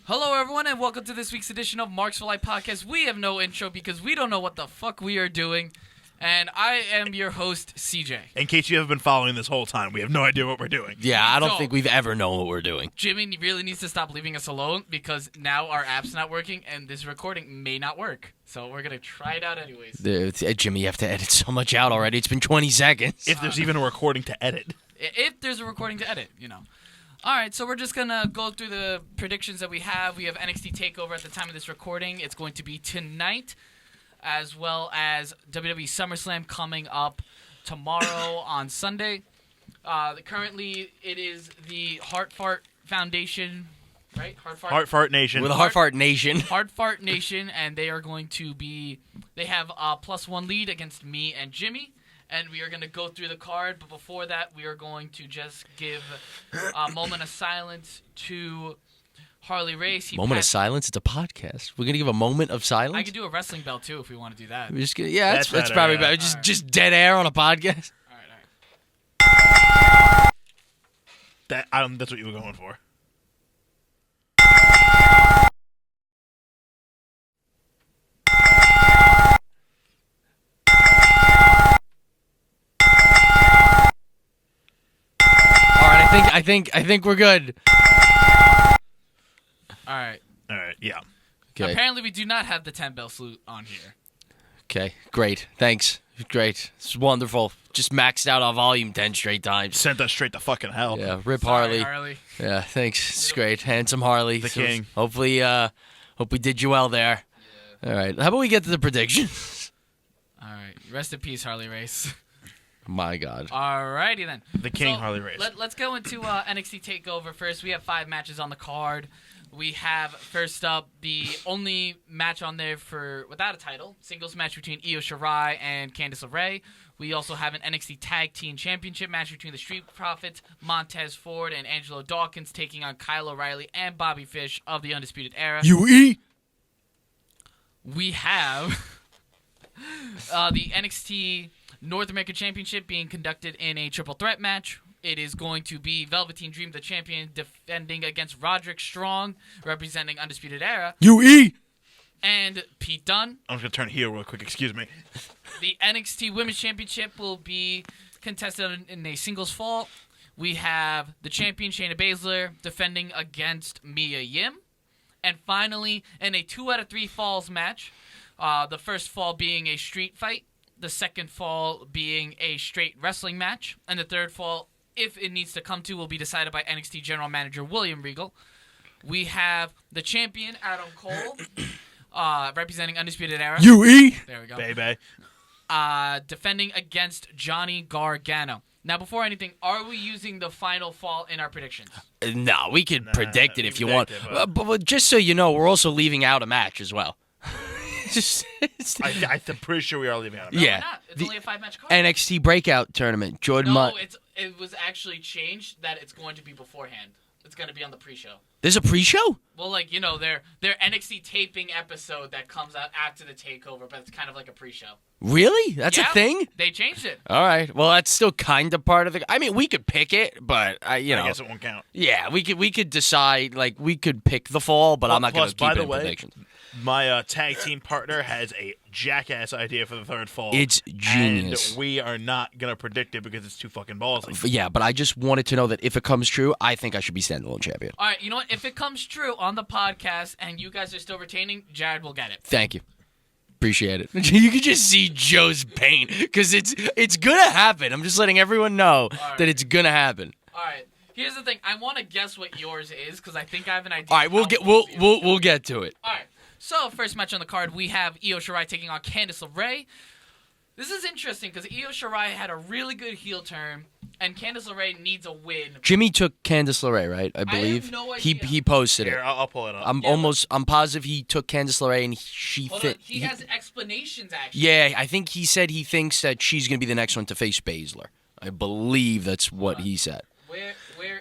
Hello, everyone, and welcome to this week's edition of Marks for Life podcast. We have no intro because we don't know what the fuck we are doing, and I am your host, CJ. In case you haven't been following this whole time, we have no idea what we're doing. Yeah, I don't think we've ever known what we're doing. Jimmy really needs to stop leaving us alone because now our app's not working, and this recording may not work. So we're going to try it out anyways. Jimmy, you have to edit so much out already. It's been 20 seconds. If there's even a recording to edit. If there's a recording to edit, you know. All right, so we're just going to go through the predictions that we have. We have NXT TakeOver at the time of this recording. It's going to be tonight, as well as WWE SummerSlam coming up tomorrow on Sunday. Currently, it is the Heart Fart Foundation, right? Heart Fart Nation. We're the Heart Fart Nation. Heart Fart Nation, and they are going to be, they have a +1 lead against me and Jimmy. And we are going to go through the card, but before that, we are going to just give a moment of silence to Harley Race. Moment of silence? It's a podcast. We're going to give a moment of silence? I could do a wrestling bell, too, if we want to do that. We're just gonna, yeah, that's better, probably yeah. better. Just dead air on a podcast. All right. That's what you were going for. I think we're good. All right. Yeah. Okay. Apparently, we do not have the 10 bell salute on here. Okay, great. Thanks. Great. It's wonderful. Just maxed out our volume 10 straight times. Sent us straight to fucking hell. Yeah, rip Sorry, Harley. Yeah, thanks. It's great. Handsome Harley. The king. Hopefully, hope we did you well there. Yeah. All right. How about we get to the predictions? All right. Rest in peace, Harley Race. My God. All righty then. The king, Harley Race. Let's go into NXT TakeOver first. We have 5 matches on the card. We have, first up, the only match on there without a title, singles match between Io Shirai and Candice LeRae. We also have an NXT Tag Team Championship match between the Street Profits, Montez Ford, and Angelo Dawkins taking on Kyle O'Reilly and Bobby Fish of the Undisputed Era. UE. We have the NXT North American Championship being conducted in a triple threat match. It is going to be Velveteen Dream, the champion, defending against Roderick Strong, representing Undisputed Era. UE. And Pete Dunne. I'm just going to turn heel real quick. Excuse me. The NXT Women's Championship will be contested in a singles fall. We have the champion, Shayna Baszler, defending against Mia Yim. And finally, in a 2 out of 3 falls match, the first fall being a street fight, the second fall being a straight wrestling match, and the third fall, if it needs to come to, will be decided by NXT General Manager William Regal. We have the champion, Adam Cole, representing Undisputed Era. UE. There we go. Baby. Defending against Johnny Gargano. Now, before anything, are we using the final fall in our predictions? No, we could predict it if you want. But But just so you know, we're also leaving out a match as well. I'm pretty sure we are leaving out. No, Yeah. we're not. It's only a 5-match card. NXT Breakout Tournament. Jordan No, Mutt. it was actually changed that it's going to be beforehand. It's going to be on the pre-show. There's a pre-show? Well, like, you know, their NXT taping episode that comes out after the takeover, but it's kind of like a pre-show. Really? That's Yeah, a thing? They changed it. All right. Well, that's still kind of part of the. I mean, we could pick it, but I guess it won't count. Yeah, we could decide. Like, we could pick the fall, but I'm not going to keep by it the in way, predictions. My tag team partner has a jackass idea for the third fall. It's genius. And we are not going to predict it because it's too fucking ballsy. Yeah, but I just wanted to know that if it comes true, I think I should be standalone champion. All right, you know what? If it comes true on the podcast and you guys are still retaining, Jared will get it. Thank you. Appreciate it. You can just see Joe's pain because it's gonna happen. I'm just letting everyone know that it's gonna happen. All right. Here's the thing. I want to guess what yours is because I think I have an idea. All right, we'll get to it. All right. So first match on the card, we have Io Shirai taking on Candice LeRae. This is interesting because Io Shirai had a really good heel turn, and Candice LeRae needs a win. Jimmy took Candice LeRae, right? I believe. have no idea. He posted Here, it. I'll pull it up. I'm positive he took Candice LeRae and Hold on. He has explanations, actually. Yeah, I think he said he thinks that she's gonna be the next one to face Baszler. I believe that's what he said. Where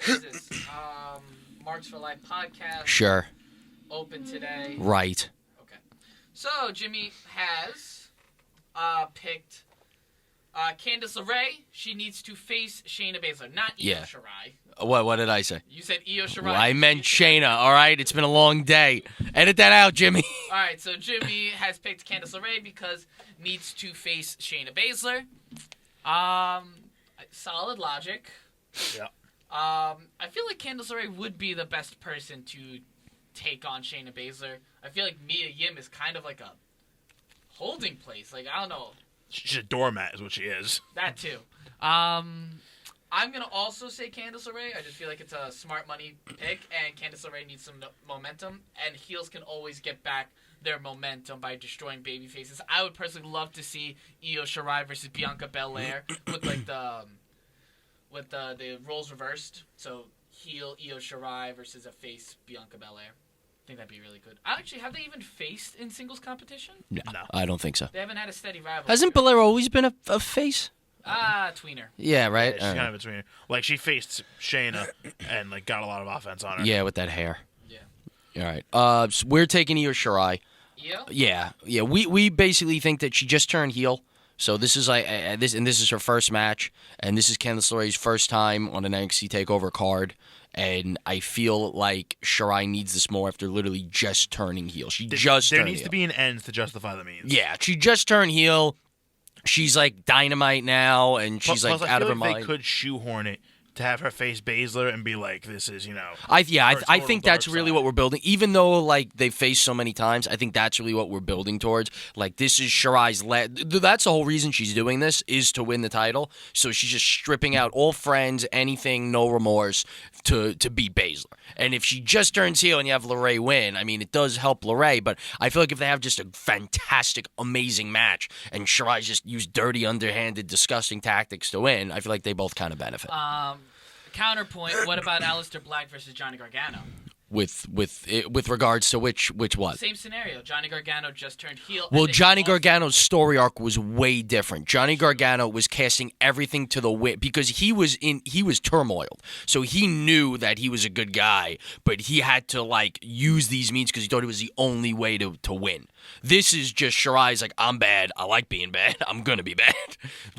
is this? Marks for Life podcast. Sure. Open today. Right. Okay. So Jimmy has picked Candice LeRae, she needs to face Shayna Baszler, not Io Shirai. What did I say? You said Io Shirai. Well, I meant Shayna, all right? It's been a long day. Edit that out, Jimmy. All right, so Jimmy has picked Candice LeRae because needs to face Shayna Baszler. Solid logic. Yeah. I feel like Candice LeRae would be the best person to take on Shayna Baszler. I feel like Mia Yim is kind of like a holding place. Like, I don't know. She's a doormat is what she is. That too. I'm going to also say Candice LeRae. I just feel like it's a smart money pick, and Candice LeRae needs some momentum, and heels can always get back their momentum by destroying baby faces. I would personally love to see Io Shirai versus Bianca Belair with like the roles reversed. So heel Io Shirai versus a face Bianca Belair. I think that'd be really good. Actually, have they even faced in singles competition? No, I don't think so. They haven't had a steady rivalry. Hasn't Belair always been a face? Tweener. Yeah, right? Yeah, she's kind of between. Like, she faced Shayna and, like, got a lot of offense on her. Yeah, with that hair. Yeah. All right. So we're taking Io Shirai. Io? Yeah. We basically think that she just turned heel. So this is this is her first match, and this is Candice LeRae's first time on an NXT Takeover card. And I feel like Shirai needs this more after literally just turning heel. There needs to be an end to justify the means. Yeah, she just turned heel. She's like dynamite now, and she's Plus, like out of her they mind. could shoehorn it to have her face Baszler and be like, this is, I think that's really what we're building. Even though like they faced so many times, I think that's really what we're building towards. Like, this is Shirai's that's the whole reason she's doing this, is to win the title. So she's just stripping out all friends, anything, no remorse to beat Baszler. And if she just turns heel and you have LeRae win, I mean, it does help LeRae, but I feel like if they have just a fantastic, amazing match and Shirai just used dirty, underhanded, disgusting tactics to win, I feel like they both kind of benefit. Counterpoint, what about Aleister Black versus Johnny Gargano? With regards to which what? Same scenario. Johnny Gargano just turned heel. Well, Johnny Gargano's story arc was way different. Johnny Gargano was casting everything to the win because he was turmoiled. So he knew that he was a good guy, but he had to like use these means because he thought it was the only way to win. This is just Shirai's like, I'm bad. I like being bad. I'm going to be bad.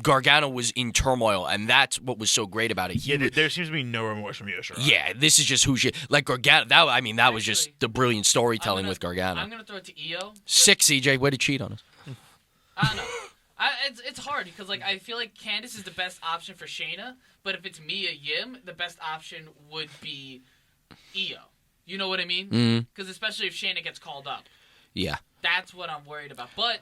Gargano was in turmoil, and that's what was so great about it. There seems to be no remorse from Io Shirai. Yeah, this is just who she... Like, Gargano... That was just the brilliant storytelling with Gargano. I'm going to throw it to Io. 6, CJ. Way to cheat on us. I don't know. It's hard because like I feel like Candice is the best option for Shayna, but if it's Mia Yim, the best option would be Io. You know what I mean? Because especially if Shayna gets called up. Yeah. That's what I'm worried about. But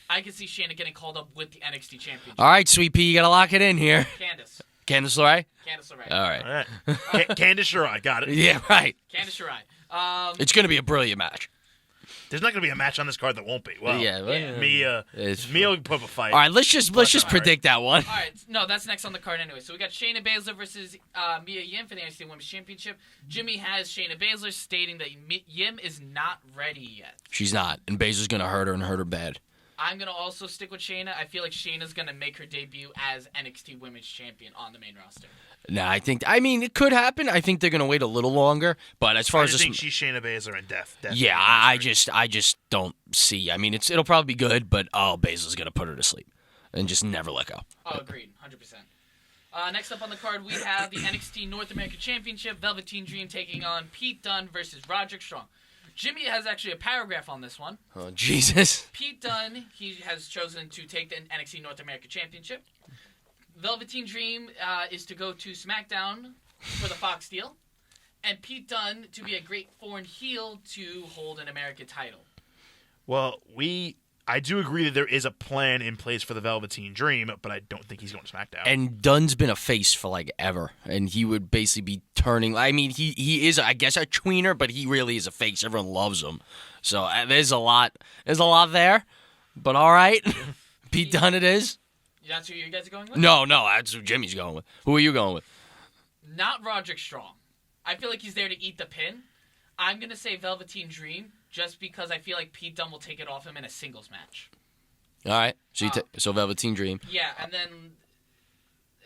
I can see Shayna getting called up with the NXT Championship. All right, Sweet Pea, you got to lock it in here. Candice LeRae? Candice LeRae. All right. Candice Shirai, got it. Yeah, right. Candice LeRae. It's going to be a brilliant match. There's not going to be a match on this card that won't be. Well, yeah. Mia will put up a fight. All right, let's just predict that one. All right, no, that's next on the card anyway. So we got Shayna Baszler versus Mia Yim for the NXT Women's Championship. Jimmy has Shayna Baszler stating that Yim is not ready yet. She's not, and Baszler's going to hurt her and hurt her bad. I'm going to also stick with Shayna. I feel like Shayna's going to make her debut as NXT Women's Champion on the main roster. No, it could happen. I think they're going to wait a little longer. But as far as I think she's Shayna Baszler and Death. Yeah, I just don't see. I mean, it'll probably be good, but Baszler's going to put her to sleep and just never let go. Oh, agreed, 100%. Next up on the card, we have the NXT North American Championship, Velveteen Dream taking on Pete Dunne versus Roderick Strong. Jimmy has actually a paragraph on this one. Oh, Jesus. Pete Dunne, he has chosen to take the NXT North American Championship. Velveteen Dream is to go to SmackDown for the Fox deal. And Pete Dunne to be a great foreign heel to hold an American title. Well, I do agree that there is a plan in place for the Velveteen Dream, but I don't think he's going to SmackDown. And Dunne's been a face for like ever, and he would basically be turning. I mean, he is, I guess, a tweener, but he really is a face. Everyone loves him, so there's a lot there. But all right, Pete Dunne it is. That's who you guys are going with? No, that's who Jimmy's going with. Who are you going with? Not Roderick Strong. I feel like he's there to eat the pin. I'm gonna say Velveteen Dream. Just because I feel like Pete Dunne will take it off him in a singles match. All right. So Velveteen Dream. Yeah, and then...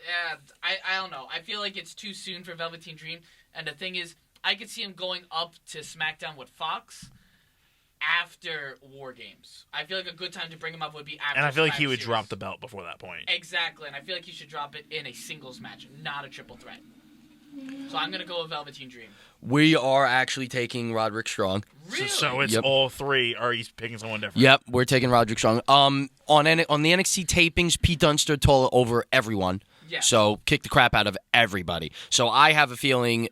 Yeah, I don't know. I feel like it's too soon for Velveteen Dream. And the thing is, I could see him going up to SmackDown with Fox after War Games. I feel like a good time to bring him up would be after. And I feel like he Survivor would Series. drop the belt before that point. Exactly, and I feel like he should drop it in a singles match, not a triple threat. So I'm gonna go with Velveteen Dream. We are actually taking Roderick Strong. Really? So it's Yep. all three, or he's picking someone different. Yep, we're taking Roderick Strong. On the NXT tapings, Pete Dunne stood tall over everyone. Yeah. So kick the crap out of everybody. So I have a feeling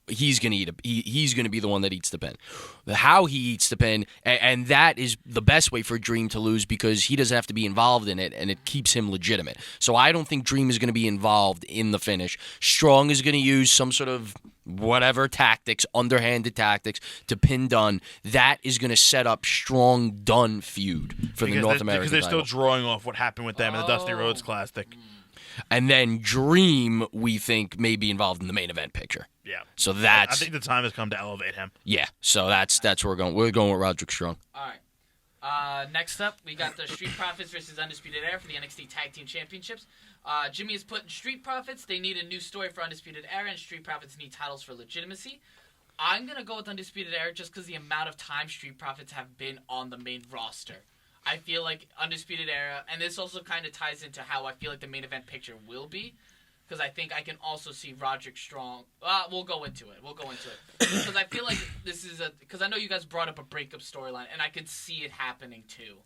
he's gonna he's gonna be the one that eats the pin. How he eats the pin, and that is the best way for Dream to lose because he doesn't have to be involved in it, and it keeps him legitimate. So I don't think Dream is gonna be involved in the finish. Strong is gonna use some sort of whatever tactics, underhanded tactics, to pin Dunn. That is gonna set up Strong Dunn feud for the North American because they're title. still drawing off what happened with them in the Dusty Rhodes Classic. And then Dream, we think, may be involved in the main event picture. Yeah. So I that's think the time has come to elevate him. yeah. So that's where we're going. We're going with Roderick Strong. All right. Next up, we got the Street Profits versus Undisputed Era for the NXT Tag Team Championships. Jimmy is putting Street Profits. They need a new story for Undisputed Era, and Street Profits need titles for legitimacy. I'm going to go with Undisputed Era just because the amount of time Street Profits have been on the main roster. I feel like Undisputed Era, and this also kind of ties into how I feel like the main event picture will be, because I think I can also see Roderick Strong. We'll go into it. Because I feel like this is because I know you guys brought up a breakup storyline, and I could see it happening too,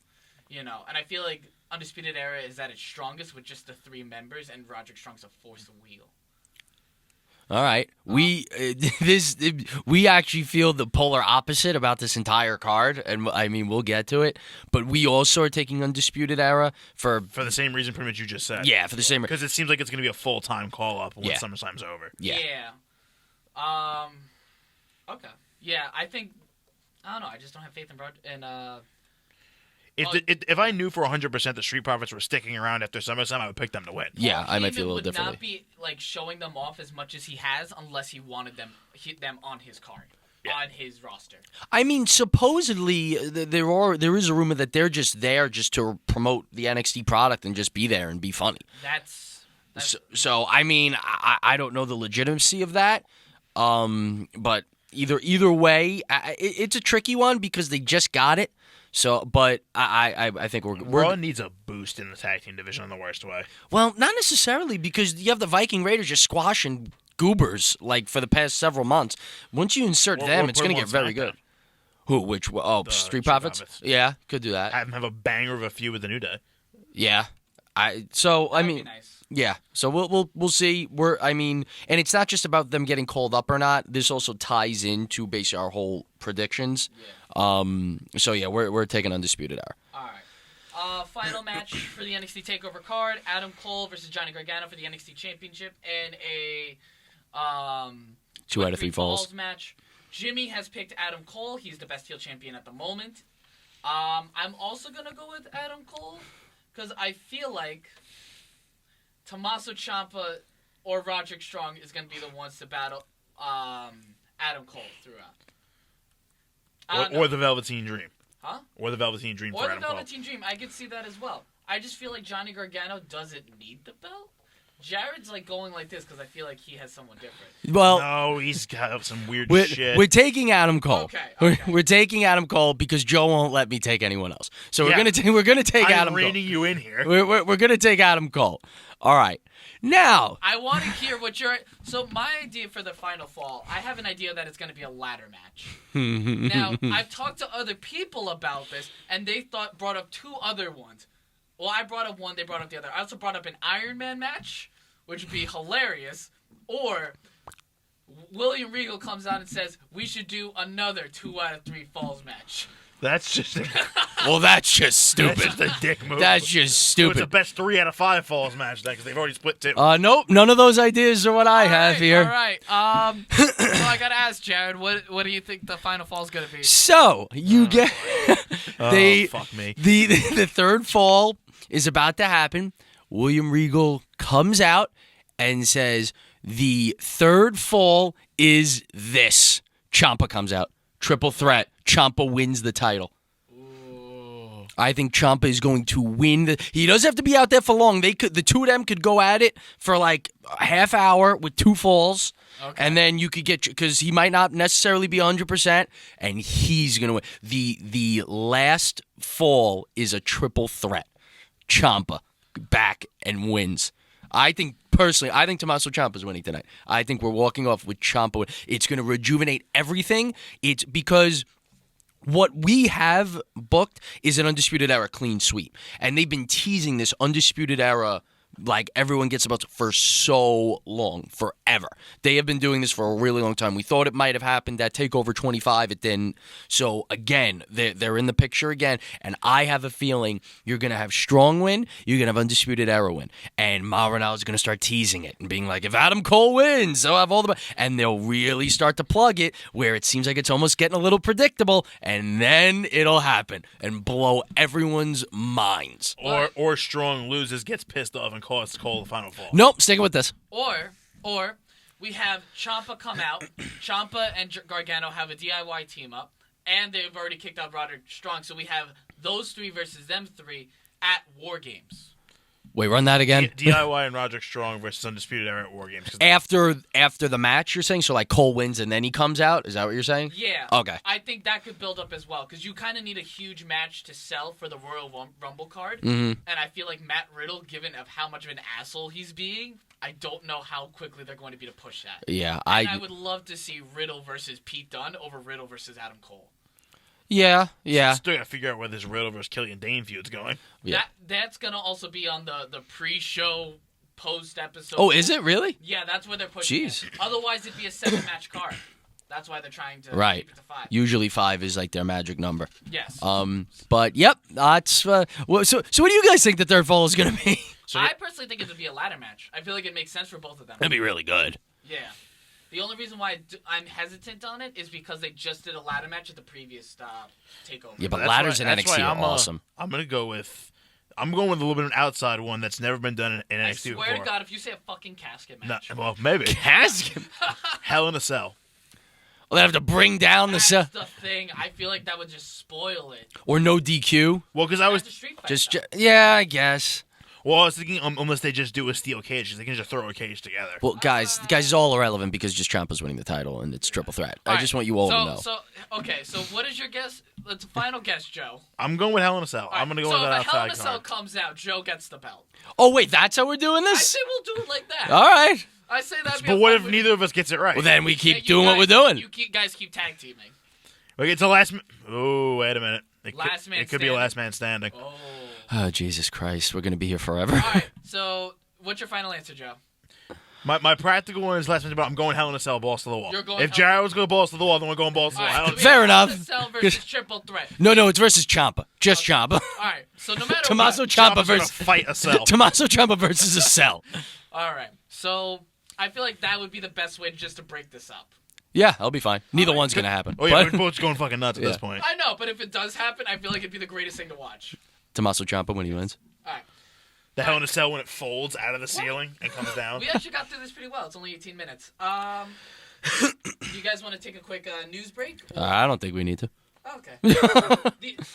and I feel like Undisputed Era is at its strongest with just the 3 members, and Roderick Strong's a force wheel. All right, we actually feel the polar opposite about this entire card, and I mean we'll get to it. But we also are taking Undisputed Era for For the same reason pretty much you just said. yeah, for the same. Because it seems like it's going to be a full-time call-up when Yeah. SummerSlam's over. Yeah. Okay. Yeah, I think I don't know. I just don't have faith in If I knew for 100% the Street Profits were sticking around after SummerSlam, I would pick them to win. Yeah, I might Heyman feel a little would differently. not be like showing them off as much as he has unless he wanted them on his card, on his roster. I mean, supposedly there is a rumor that they're just there just to promote the NXT product and just be there and be funny. That's So I mean, I don't know the legitimacy of that, but either way, it's a tricky one because they just got it. So, but I think we're Raw needs a boost in the tag team division in the worst way. well, not necessarily because you have the Viking Raiders just squashing goobers like for the past several months. Once you insert them, it's going to get very good. Who? Which? Oh, Street Street Profits? Profits. Yeah, could do that. Have them have a banger of a feud with the New Day. Yeah, I mean, that'd be nice. yeah. So we'll see. And it's not just about them getting called up or not. This also ties into basically our whole predictions. Yeah. So yeah, we're taking Undisputed Era. All right. Final match for the NXT Takeover card: Adam Cole versus Johnny Gargano for the NXT Championship, and a 2 out of 3 falls match. Jimmy has picked Adam Cole. He's the best heel champion at the moment. I'm also gonna go with Adam Cole because I feel like Tommaso Ciampa or Roderick Strong is gonna be the ones to battle Adam Cole throughout. Or the Velveteen Dream. Huh? Or the Velveteen Dream Or for the Adam Cole. Velveteen Dream. I could see that as well. I just feel like Johnny Gargano doesn't need the belt. Jared's like going like this because I feel like he has someone different. Well, No, he's got some weird shit. we're taking Adam Cole. Okay. We're taking Adam Cole because Joe won't let me take anyone else. So Yeah. we're gonna take I'm Adam Cole. reining you in here. We're gonna take Adam Cole. All right. Now, I want to hear what your. So my idea for the final fall, I have an idea that it's going to be a ladder match. Now I've talked to other people about this, and they brought up 2 other ones. Well, I brought up one, they brought up the other. I also brought up an Iron Man match, which would be hilarious, or William Regal comes out and says we should do another 2 out of 3 falls match. That's just well, that's just stupid. That's just a dick move. That's just So it's a stupid. best 3 out of 5 falls match then because they've already split 2. Nope, none of those ideas are what I have here. All right. So I gotta ask Jared, what do you think the final fall is gonna be? So you get fuck me. The third fall is about to happen. William Regal comes out and says the third fall is this. Ciampa comes out. Triple threat. Ciampa wins the title. Ooh. I think Ciampa is going to win. He doesn't have to be out there for long. The 2 of them could go at it for like a half hour with 2 falls. Okay. And then you could get, because he might not necessarily be 100%, and he's going to win. The last fall is a triple threat. Ciampa back and wins. I think Tommaso Ciampa's winning tonight. I think we're walking off with Ciampa. It's going to rejuvenate everything. It's because what we have booked is an Undisputed Era clean sweep. And they've been teasing this Undisputed Era like everyone gets about for so long, forever. They have been doing this for a really long time. We thought it might have happened at TakeOver 25. It didn't. So, again, they're in the picture again. And I have a feeling you're going to have Strong win, you're going to have Undisputed Era win. And Marinal is going to start teasing it and being like, if Adam Cole wins, I'll have all the... And they'll really start to plug it where it seems like it's almost getting a little predictable. And then it'll happen and blow everyone's minds. Or Strong loses, gets pissed off, and costs Cole the final fall. Nope, sticking with this. Or we have Ciampa come out. Ciampa and Gargano have a DIY team up, and they've already kicked out Roderick Strong. So we have those three versus them three at War Games. Wait, run that again. DIY and Roderick Strong versus Undisputed Era at War Games. After the match, you're saying? So, like, Cole wins and then he comes out? Is that what you're saying? Yeah. Okay. I think that could build up as well, because you kind of need a huge match to sell for the Royal Rumble card. Mm-hmm. And I feel like Matt Riddle, given of how much of an asshole he's being, I don't know how quickly they're going to be to push that. Yeah. I would love to see Riddle versus Pete Dunne over Riddle versus Adam Cole. Yeah. Still gotta figure out where this Riddle versus Killian Dane feud's going. Yeah. That's gonna also be on the pre-show post episode. Oh, is it really? Yeah, that's where they're pushing Jeez. it. Otherwise, it'd be a 7-match card. That's why they're trying to Right. keep it to 5. Usually 5 is like their magic number. Yes. But yep, that's so what do you guys think the third fall is gonna be? I personally think it would be a ladder match. I feel like it makes sense for both of them. That'd be really good. Yeah. The only reason why I'm hesitant on it is because they just did a ladder match at the previous TakeOver. Yeah, but That's ladders why- in that's NXT why are awesome. I'm going with a little bit of an outside one that's never been done in I NXT swear before. to God, if you say a fucking casket match. No, well, maybe. Casket. Hell in a Cell. Well, they have to bring down That's the the thing. I feel like that would just spoil it. or no DQ. Well, because I was That's the street fight Just stuff. yeah, I guess. I was thinking unless they just do a steel cage, they can just throw a cage together. Well, guys, it's all irrelevant because just Ciampa's winning the title and it's triple threat. I just want you all to know. So what is your guess? It's a final guess, Joe. I'm going with Hell in a Cell. I'm going to go with that if Hell in outside a Cell card. comes out, Joe gets the belt. Oh wait, that's how we're doing I this. say we'll do it like that. All right. I say that'd be But a what fun if way- neither of us gets it right? Well, then we Yeah, keep you doing what guys- we're doing. You guys keep tag teaming. We get to last. Oh, wait a minute. Last man It could be standing. last man standing. Oh. Oh Jesus Christ, we're gonna be here forever. All right. So, what's your final answer, Joe? My practical one is last man, but I'm going Hell in a Cell, balls to the wall. You're going If Hell- Jared was going balls to the wall, then we're going balls to the All wall. right, I don't so we Fair have enough. Hell in a Cell versus Triple Threat. No, it's versus Ciampa. Just Ciampa. All right. So no matter Tommaso what. Ciampa Ciampa's gonna versus fight a cell. Tommaso Ciampa versus a cell. All right. So I feel like that would be the best way just to break this up. Yeah, I'll be fine. Neither one's gonna happen. Oh yeah, But we're both going fucking nuts at Yeah. this point. I know, but if it does happen, I feel like it'd be the greatest thing to watch. Tommaso Ciampa when he wins. All right. The Hell in a Cell when it folds out of the ceiling and comes down. We actually got through this pretty well. It's only 18 minutes. You guys want to take a quick news break? I don't think we need to. Okay. All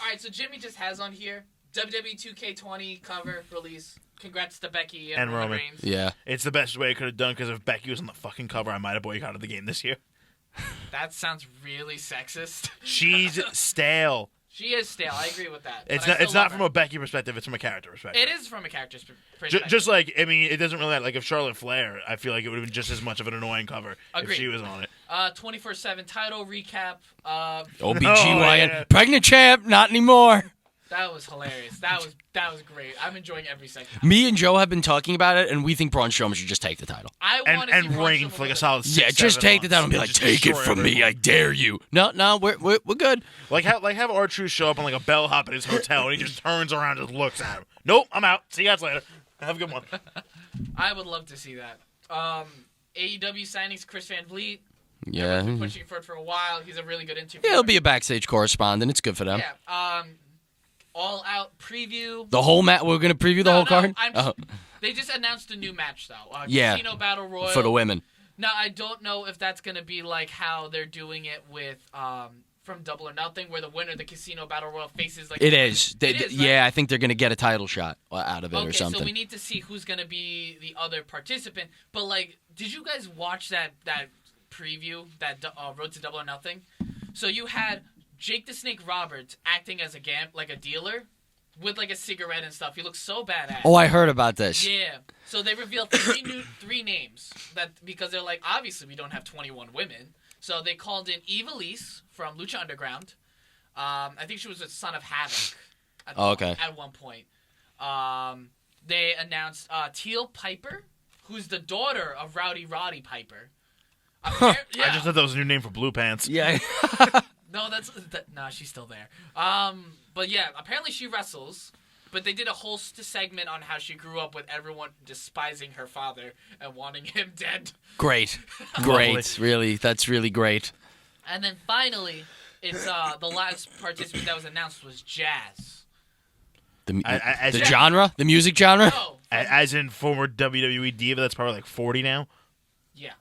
right, so Jimmy just has on here WWE 2K20 cover release. Congrats to Becky and Roman Roman. Reigns. Yeah. It's the best way it could have done because if Becky was on the fucking cover, I might have boycotted the game this year. That sounds really sexist. She's stale. She is stale. I agree with that. It's but I not. It's still not love from her. a Becky perspective. It's from a character perspective. It is from a character's perspective. Just like it doesn't really matter. Like if Charlotte Flair, I feel like it would have been just as much of an annoying cover Agreed. if she was on it. 24/7 title recap. OBGYN. yeah. Pregnant champ, not anymore. That was hilarious. That was great. I'm enjoying every second. Me and Joe have been talking about it, and we think Braun Strowman should just take the title. I want to see And Braun reign Strowman for like a win. solid 6, Yeah, just 7 take the months title and be like, just take it destroy from me, everyone. I dare you. No, we're good. Like have R-Truth show up on like a bellhop at his hotel and he just turns around and just looks at him. Nope, I'm out. See you guys later. Have a good one. I would love to see that. AEW signings Chris Van Vliet. Yeah. Everyone's been pushing for it for a while. He's a really good interviewer. Yeah, he'll be a backstage correspondent. It's good for them. Yeah. All out preview. The whole match. We're gonna preview the whole card. They just announced a new match though. Yeah. Casino Battle Royal For the women. Now I don't know if that's gonna be like how they're doing it with from Double or Nothing, where the winner of the Casino Battle Royal faces like. It is. It is, right? Yeah, I think they're gonna get a title shot out of it or something. Okay, so we need to see who's gonna be the other participant. But like, did you guys watch that preview, that Road to Double or Nothing? So you had Jake the Snake Roberts acting as a dealer with like a cigarette and stuff. He looks so badass. Oh, I heard about this. Yeah. So they revealed three names because they're like, obviously we don't have 21 women. So they called in Eva Lise from Lucha Underground. I think she was a Son of Havoc. At one point. They announced Teal Piper, who's the daughter of Rowdy Roddy Piper. Yeah. I just thought that was a new name for Blue Pants. Yeah. No, no, she's still there. But yeah, apparently she wrestles. But they did a whole segment on how she grew up with everyone despising her father and wanting him dead. Great. Really, that's really great. And then finally, it's the last participant that was announced was Jazz. The genre? The music genre? No. As in former WWE diva that's probably like 40 now? Yeah.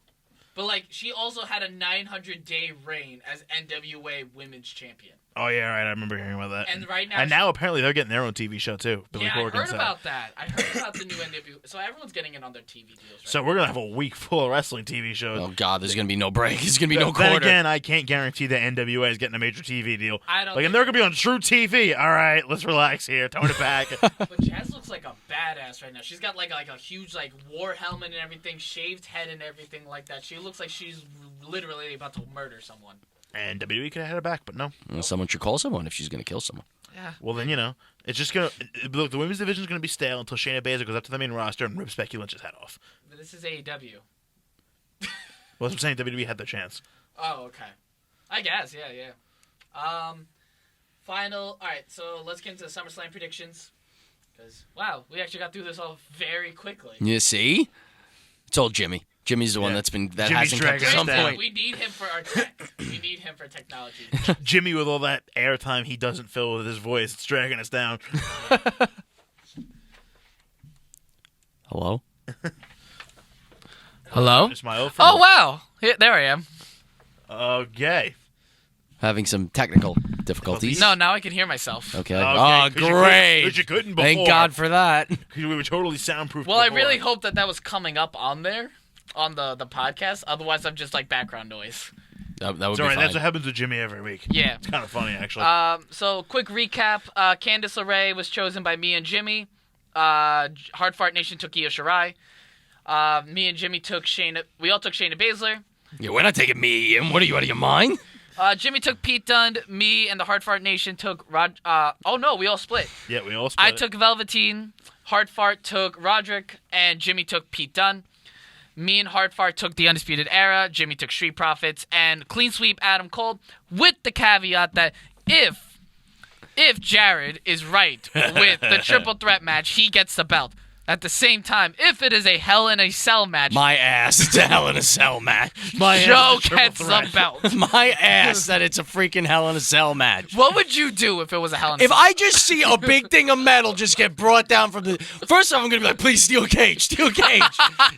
But, like, she also had a 900-day reign as NWA Women's Champion. Oh, yeah, right. I remember hearing about that. And right now... And now, apparently, they're getting their own TV show, too. Billy Corgan I heard about that. I heard about the new NWA... So everyone's getting it on their TV deals right So we're going to have a week full of wrestling TV shows. Oh, God, there's going to be no break. There's going to be no quarter. Then again, I can't guarantee that NWA is getting a major TV deal. I don't and they're going to be on True TV. All right, let's relax here. Tone it back. But Jazz looks like a badass right now. She's got, like a huge, like, war helmet and everything, shaved head and everything like that. She looks like she's literally about to murder someone. And WWE could have had her back, but no. Well, someone should call someone if she's going to kill someone. Yeah. Well, then, it's just going to... Look, the women's division is going to be stale until Shayna Baszler goes up to the main roster and rips Becky Lynch's head off. But this is AEW. Well, I'm saying WWE had their chance. Oh, okay. I guess, yeah. All right, so let's get into the SummerSlam predictions. Because, wow, we actually got through this all very quickly. You see? It's old Jimmy. Jimmy's the one that Jimmy's hasn't kept at some point. We need him for our tech. We need him for technology. Jimmy, with all that airtime he doesn't fill with his voice, it's dragging us down. Hello? Hello? Smile Oh, wow. There I am. Okay. Having some technical difficulties. No, now I can hear myself. Okay. Oh, great. Because you couldn't before. Thank God for that. Because we were totally soundproof Well, before. I really hope that was coming up on there, on the podcast. Otherwise, I'm just like background noise. That would be all right. fine. That's what happens with Jimmy every week. Yeah. It's kind of funny, actually. So, quick recap. Candice LeRae was chosen by me and Jimmy. Hard Fart Nation took Io Shirai. Me and Jimmy took Shayna. We all took Shayna Baszler. Yeah, we're not taking me in. What are you, out of your mind? Jimmy took Pete Dunne. Me and the Hard Fart Nation took Rod. Oh no, we all split. Yeah, we all split. I took Velveteen. Hard Fart took Roderick, and Jimmy took Pete Dunne. Me and Hard Fart took the Undisputed Era. Jimmy took Street Profits, and clean sweep Adam Cole, with the caveat that if Jared is right with the triple threat match, he gets the belt. At the same time, if it is a Hell in a Cell match, My ass, it's a Hell in a Cell match. Joe gets the belt. My ass that it's a freaking Hell in a Cell match. What would you do if it was a Hell in a If Cell? I just see a big thing of metal just get brought down from the... First off, I'm going to be like, please, steel cage, steel cage,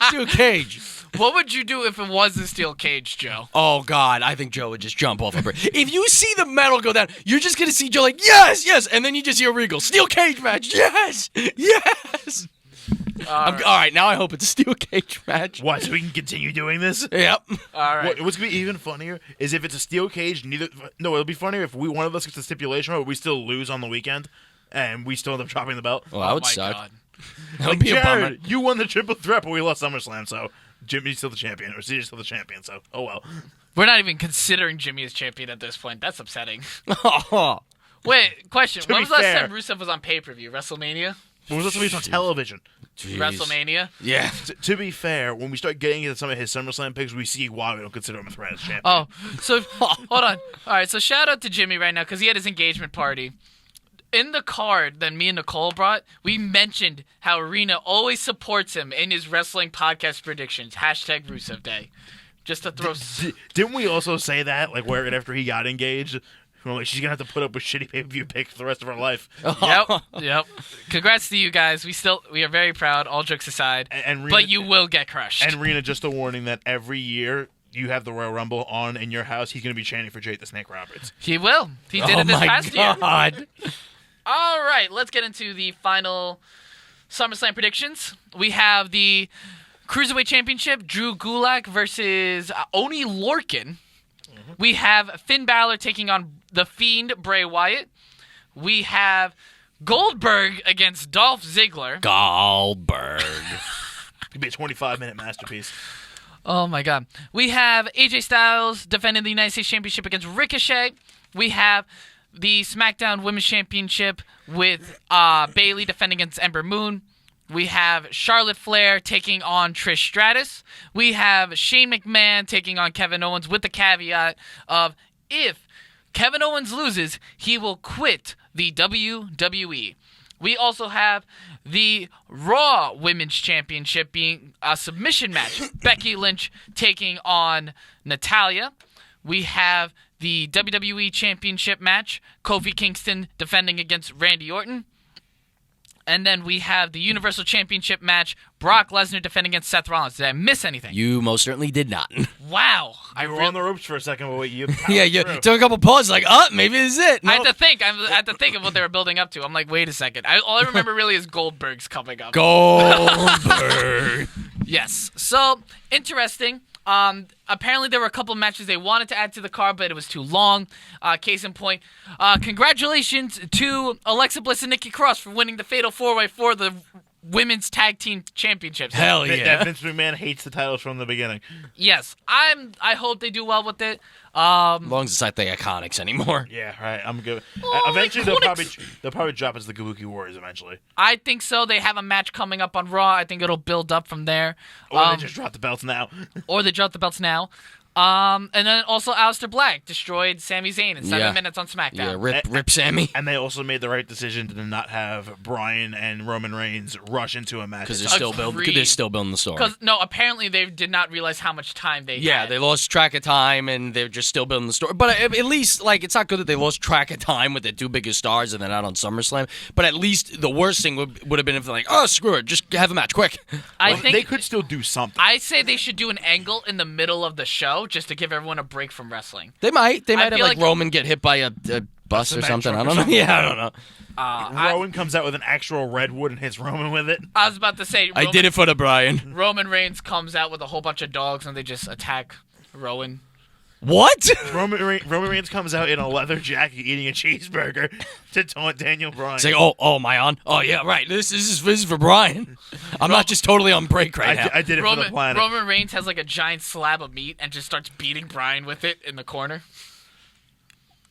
steel cage. What would you do if it was a steel cage, Joe? Oh, God, I think Joe would just jump off a bridge. If you see the metal go down, you're just going to see Joe like, yes, yes, and then you just hear Regal, steel cage match, yes, yes. All right, now I hope it's a steel cage match. What, so we can continue doing this? Yep. All right. What's going to be even funnier is if it's a steel cage, it'll be funnier if one of us gets the stipulation but we still lose on the weekend and we still end up dropping the belt. Well, that would my suck. God. That would be a bummer. Jared, you won the triple threat, but we lost SummerSlam, so Jimmy's still the champion, or CJ's still the champion, so oh well. We're not even considering Jimmy as champion at this point. That's upsetting. Oh. Wait, question. To When be was the last fair- time Rusev was on pay-per-view? WrestleMania? When was this on television? Jeez. WrestleMania? Yeah. To be fair, when we start getting into some of his SummerSlam picks, we see why we don't consider him a threat as champion. Oh, so hold on. All right, so shout out to Jimmy right now because he had his engagement party. In the card that me and Nicole brought, we mentioned how Arena always supports him in his wrestling podcast predictions. Hashtag Rusev Day. Just to throw... Didn't we also say that, like, right after he got engaged? We're like, she's going to have to put up with shitty pay-per-view picks for the rest of her life. Yep. Congrats to you guys. We are very proud, all jokes aside. And Rena, but you will get crushed. And Rena, just a warning that every year you have the Royal Rumble on in your house, he's going to be chanting for Jake the Snake Roberts. He will. He did it this past year. Oh, my God. All right, let's get into the final SummerSlam predictions. We have the Cruiserweight Championship, Drew Gulak versus Oney Lorcan. Mm-hmm. We have Finn Balor taking on The Fiend, Bray Wyatt. We have Goldberg against Dolph Ziggler. Goldberg. Could be a 25-minute masterpiece. Oh, my God. We have AJ Styles defending the United States Championship against Ricochet. We have the SmackDown Women's Championship with Bayley defending against Ember Moon. We have Charlotte Flair taking on Trish Stratus. We have Shane McMahon taking on Kevin Owens with the caveat of if Kevin Owens loses, he will quit the WWE. We also have the Raw Women's Championship being a submission match. Becky Lynch taking on Natalya. We have the WWE Championship match. Kofi Kingston defending against Randy Orton. And then we have the Universal Championship match. Brock Lesnar defending against Seth Rollins. Did I miss anything? You most certainly did not. Wow. I were on the ropes for a second, but wait, you Yeah, you took a couple pauses like, maybe this is it. I had to think. I had to think of what they were building up to. I'm like, wait a second. All I remember really is Goldberg's coming up. Goldberg. Yes. So, interesting. Apparently there were a couple of matches they wanted to add to the card, but it was too long. Case in point, congratulations to Alexa Bliss and Nikki Cross for winning the Fatal 4-Way for the Women's Tag Team Championships. Hell yeah. That Vince McMahon hates the titles from the beginning. Yes. I hope they do well with it. As long as it's not the Iconics anymore. Yeah, right. I'm good. Oh, Eventually, Iconics. they'll probably drop as the Kabuki Warriors eventually. I think so. They have a match coming up on Raw. I think it'll build up from there. Or they just drop the belts now. Or they drop the belts now. And then also Aleister Black destroyed Sami Zayn in 7 minutes on SmackDown. Yeah, rip Sammy. And they also made the right decision to not have Bryan and Roman Reigns rush into a match. Because they're still building the story. Because, no, apparently they did not realize how much time they had. They lost track of time, and they're just still building the story. But at least, it's not good that they lost track of time with their two biggest stars and they're not on SummerSlam. But at least the worst thing would have been if they're like, oh, screw it, just have a match, quick. I think they could still do something. I say they should do an angle in the middle of the show just to give everyone a break from wrestling. They might have like Roman get hit by a bus or something. I don't know. Yeah, I don't know. Rowan comes out with an actual redwood and hits Roman with it. I was about to say I did it for the Brian. Roman Reigns comes out with a whole bunch of dogs and they just attack Rowan. What? Roman Reigns comes out in a leather jacket eating a cheeseburger to taunt Daniel Bryan. It's like, oh, am I on? Oh, yeah, right. This is for Brian. I'm not just totally on break right now. I did it for the planet. Roman Reigns has like a giant slab of meat and just starts beating Brian with it in the corner.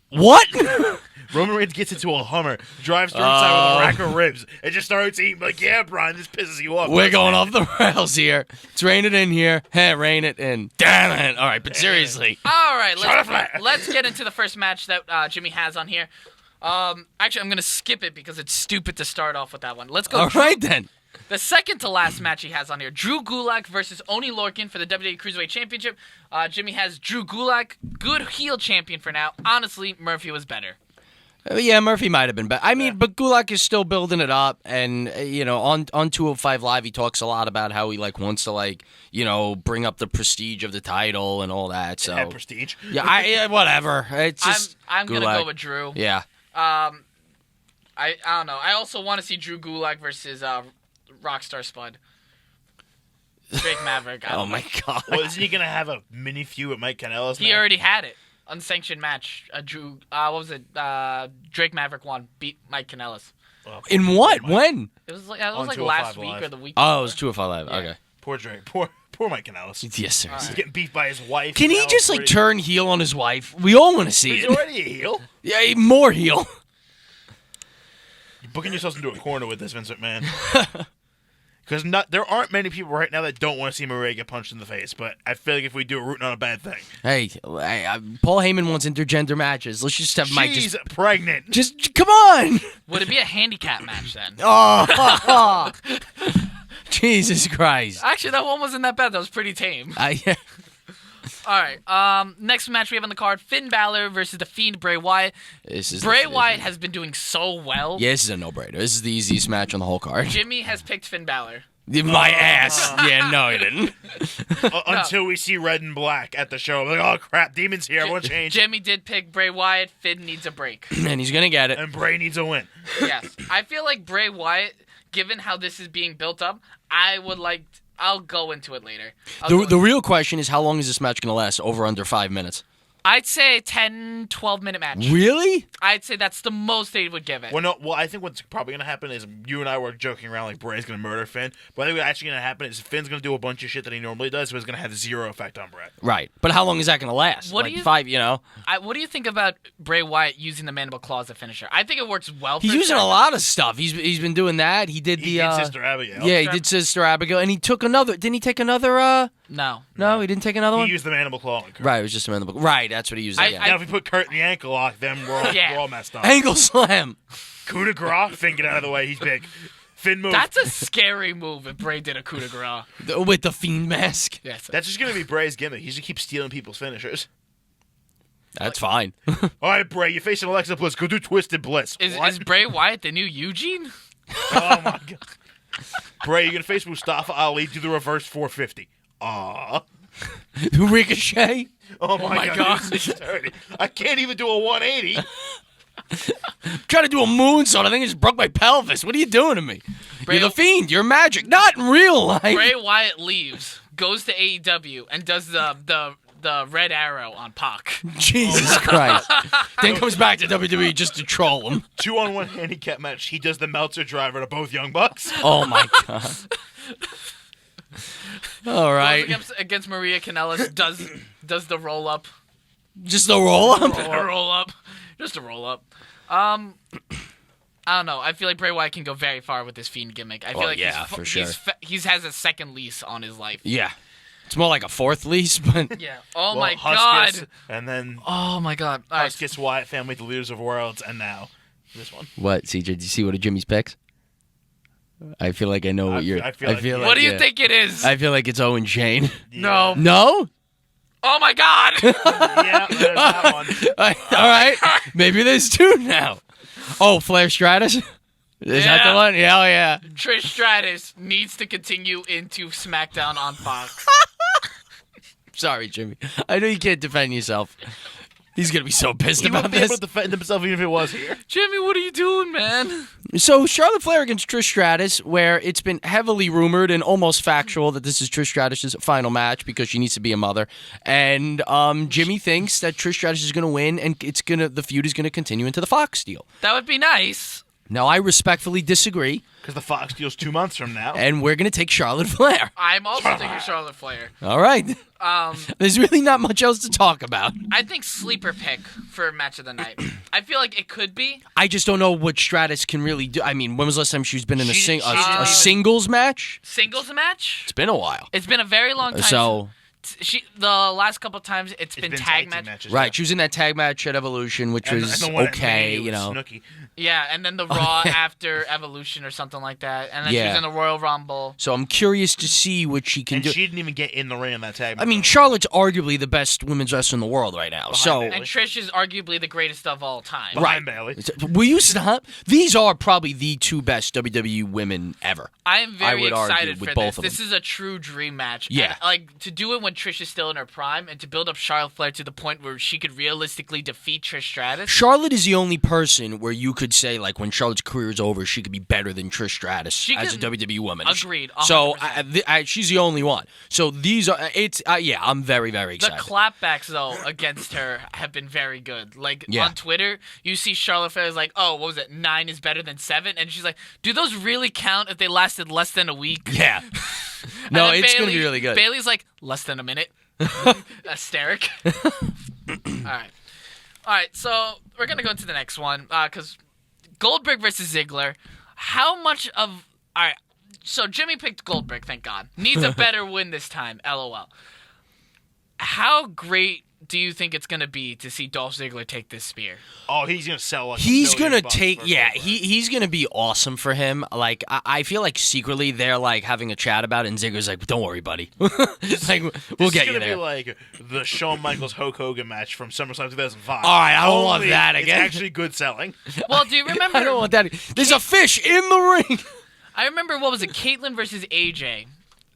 What? Roman Reigns gets into a Hummer, drives to inside with a rack of ribs, and just starts eating. Like, yeah, Brian, this pisses you off. We're going off the rails here. It's raining in here. Hey, rain it in. Damn it. All right, but seriously. All right, let's get into the first match that Jimmy has on here. Actually, I'm going to skip it because it's stupid to start off with that one. Let's go. All right, then. The second to last match he has on here, Drew Gulak versus Oney Lorcan for the WWE Cruiserweight Championship. Jimmy has Drew Gulak, good heel champion for now. Honestly, Murphy was better. Yeah, Murphy might have been better. I mean, but Gulak is still building it up, and on 205 Live, he talks a lot about how he wants to bring up the prestige of the title and all that. So prestige. Yeah, whatever. It's just I'm gonna go with Drew. Yeah. I don't know. I also want to see Drew Gulak versus Rockstar Spud. Drake Maverick. Oh my God. Well, isn't he gonna have a mini feud with Mike Kanellis? He already had it. Unsanctioned match. Drew. What was it? Drake Maverick won. Beat Mike Kanellis. In what? When? It was like last week or the week. Oh, it was 205 Live. Yeah. Okay. Poor Drake. Poor Mike Kanellis. Yes, sir. He's getting beat by his wife. Can he just turn heel on his wife? We all want to see He's it. already a heel. Yeah, more heel. You're booking yourselves into a corner with this, Vince McMahon. Because there aren't many people right now that don't want to see Maria get punched in the face, but I feel like if we do it, we're rooting on a bad thing. Hey, Paul Heyman wants intergender matches. Let's just have Mike. She's pregnant. Just come on. Would it be a handicap match then? Oh, Jesus Christ! Actually, that one wasn't that bad. That was pretty tame. Yeah. All right. Next match we have on the card: Finn Balor versus the Fiend Bray Wyatt. Bray Wyatt has been doing so well. Yeah, this is a no-brainer. This is the easiest match on the whole card. Jimmy has picked Finn Balor. My ass. Yeah, no, he didn't. Until we see red and black at the show. I'm like, oh crap, Demon's here. Everyone change. Jimmy did pick Bray Wyatt. Finn needs a break. And he's gonna get it. And Bray needs a win. Yes. I feel like Bray Wyatt, given how this is being built up, I'll go into it later. The real question is, how long is this match gonna last? Over under 5 minutes? I'd say 10, 12-minute match. Really? I'd say that's the most they would give it. Well, I think what's probably going to happen is you and I were joking around like Bray's going to murder Finn. But I think what's actually going to happen is Finn's going to do a bunch of shit that he normally does, so it's going to have zero effect on Bray. Right. But how long is that going to last? What like do you, 5, you know? What do you think about Bray Wyatt using the mandible claw as a finisher? I think it works well for He's using a lot of stuff. He's been doing that. He did He did Sister Abigail. Yeah, he did Sister Abigail. And he took another. Didn't he take another? No. No, he didn't take another one? He used the mandible claw on Kurt. Right, it was just a mandible. Right, that's what he used. Now, if we put Kurt in the ankle lock, then we're all messed up. Ankle slam. Coup de grace. Finn, get out of the way. He's big. Finn move. That's a scary move if Bray did a coup de grace. With the Fiend mask. Yes. That's just going to be Bray's gimmick. He's going to keep stealing people's finishers. That's fine. All right, Bray, you're facing Alexa Bliss. Go do Twisted Bliss. Is Bray Wyatt the new Eugene? Oh, my God. Bray, you're going to face Mustafa Ali. Do the reverse 450. Aww. Ricochet. Oh my God. This is dirty. I can't even do a 180. Trying to do a moonsault. I think I just broke my pelvis. What are you doing to me? You're the Fiend. You're magic. Not in real life. Bray Wyatt leaves, goes to AEW, and does the red arrow on Pac. Jesus Christ. Then comes back to WWE just to troll him. 2-on-1 handicap match. He does the Meltzer driver to both Young Bucks. Oh my God. All right. Against Maria Kanellis, does the roll up. Just a roll up? Just a roll up. I don't know. I feel like Bray Wyatt can go very far with this Fiend gimmick. I feel like for sure. He has a second lease on his life. Yeah. It's more like a fourth lease, but... Yeah. Oh, well, my Huskus, God. And then... Oh, my God. All right. Huskus, Wyatt family, the leaders of worlds, and now this one. What, CJ? Did you see one of Jimmy's picks? I feel like I know what you're... What do you think it is? I feel like it's Owen Shane. Yeah. No? Oh, my God. Yeah, there's that one. All right. Maybe there's two now. Oh, Flair Stratus? Is that the one? Yeah, yeah. Trish Stratus needs to continue into SmackDown on Fox. Sorry, Jimmy. I know you can't defend yourself. He's going to be so pissed He about wouldn't be able this. to defend himself even if it was here. Jimmy, what are you doing, man? So, Charlotte Flair against Trish Stratus, where it's been heavily rumored and almost factual that this is Trish Stratus' final match because she needs to be a mother. And Jimmy thinks that Trish Stratus is going to win and the feud is going to continue into the Fox deal. That would be nice. Now, I respectfully disagree. Because the Fox deal's 2 months from now. And we're going to take Charlotte Flair. I'm also taking Charlotte Flair. All right. There's really not much else to talk about. I think sleeper pick for match of the night. I feel like it could be. I just don't know what Stratus can really do. I mean, when was the last time she's been in a didn't singles match? Singles match? It's been a while. It's been a very long time. So... the last couple times it's been tag matches. Right, she was in that tag match at Evolution, which was okay, you know. Snooki. Yeah, and then the Raw after Evolution or something like that, and then she was in the Royal Rumble. So I'm curious to see what she can do. And she didn't even get in the ring in that tag match. I mean, Charlotte's arguably the best women's wrestler in the world right now. And Trish is arguably the greatest of all time. Behind Bailey. Will you stop? These are probably the two best WWE women ever. I am very excited with for both this. of This them. is a true dream match. Yeah. And, like, to do it when Trish is still in her prime and to build up Charlotte Flair to the point where she could realistically defeat Trish Stratus. Charlotte is the only person where you could say, like, when Charlotte's career is over, she could be better than Trish Stratus as a WWE woman. Agreed. 100%. So she's the only one. So these are, I'm very, very excited. The clapbacks, though, against her have been very good. Like, on Twitter, you see Charlotte Flair is like, oh, what was it, 9 is better than 7? And she's like, do those really count if they lasted less than a week? Yeah. No, it's going to be really good. Bailey's like, less than a minute. Hysteric. All right, so we're going to go to the next one because Goldberg versus Ziggler. How much of... All right, so Jimmy picked Goldberg, thank God. Needs a better win this time, LOL. How great do you think it's going to be to see Dolph Ziggler take this spear? Oh, he's going to sell like he's going to take, he's going to be awesome for him. Like, I feel like secretly they're, like, having a chat about it, and Ziggler's like, don't worry, buddy. Like, we'll get you there. It's going to be like the Shawn Michaels Hulk Hogan match from SummerSlam 2005. All right, I don't want that again. It's actually good selling. Well, do you remember? I don't want that. There's a fish in the ring. I remember, what was it, Caitlyn versus AJ.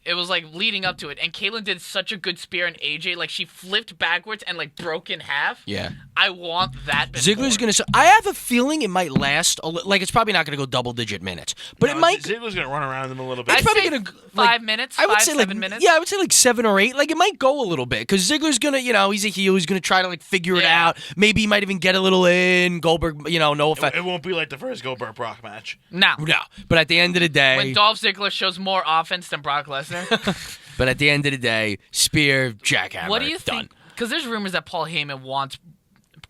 It was like leading up to it, and Caitlyn did such a good spear on AJ, like she flipped backwards and like broke in half. Yeah. I want that. Ziggler's gonna. I have a feeling it might last. Like it's probably not gonna go double-digit minutes, but it might. Ziggler's gonna run around them a little bit. It's probably gonna 5 minutes. I would 5, say 7 like minutes. Yeah, I would say like 7 or 8. Like it might go a little bit because Ziggler's gonna, he's a heel. He's gonna try to like figure it out. Maybe he might even get a little in. Goldberg, no offense. It won't be like the first Goldberg Brock match. No. But at the end of the day, When Dolph Ziggler shows more offense than Brock Lesnar. But at the end of the day, spear, jackhammer. What do you done. think? Because there's rumors that Paul Heyman wants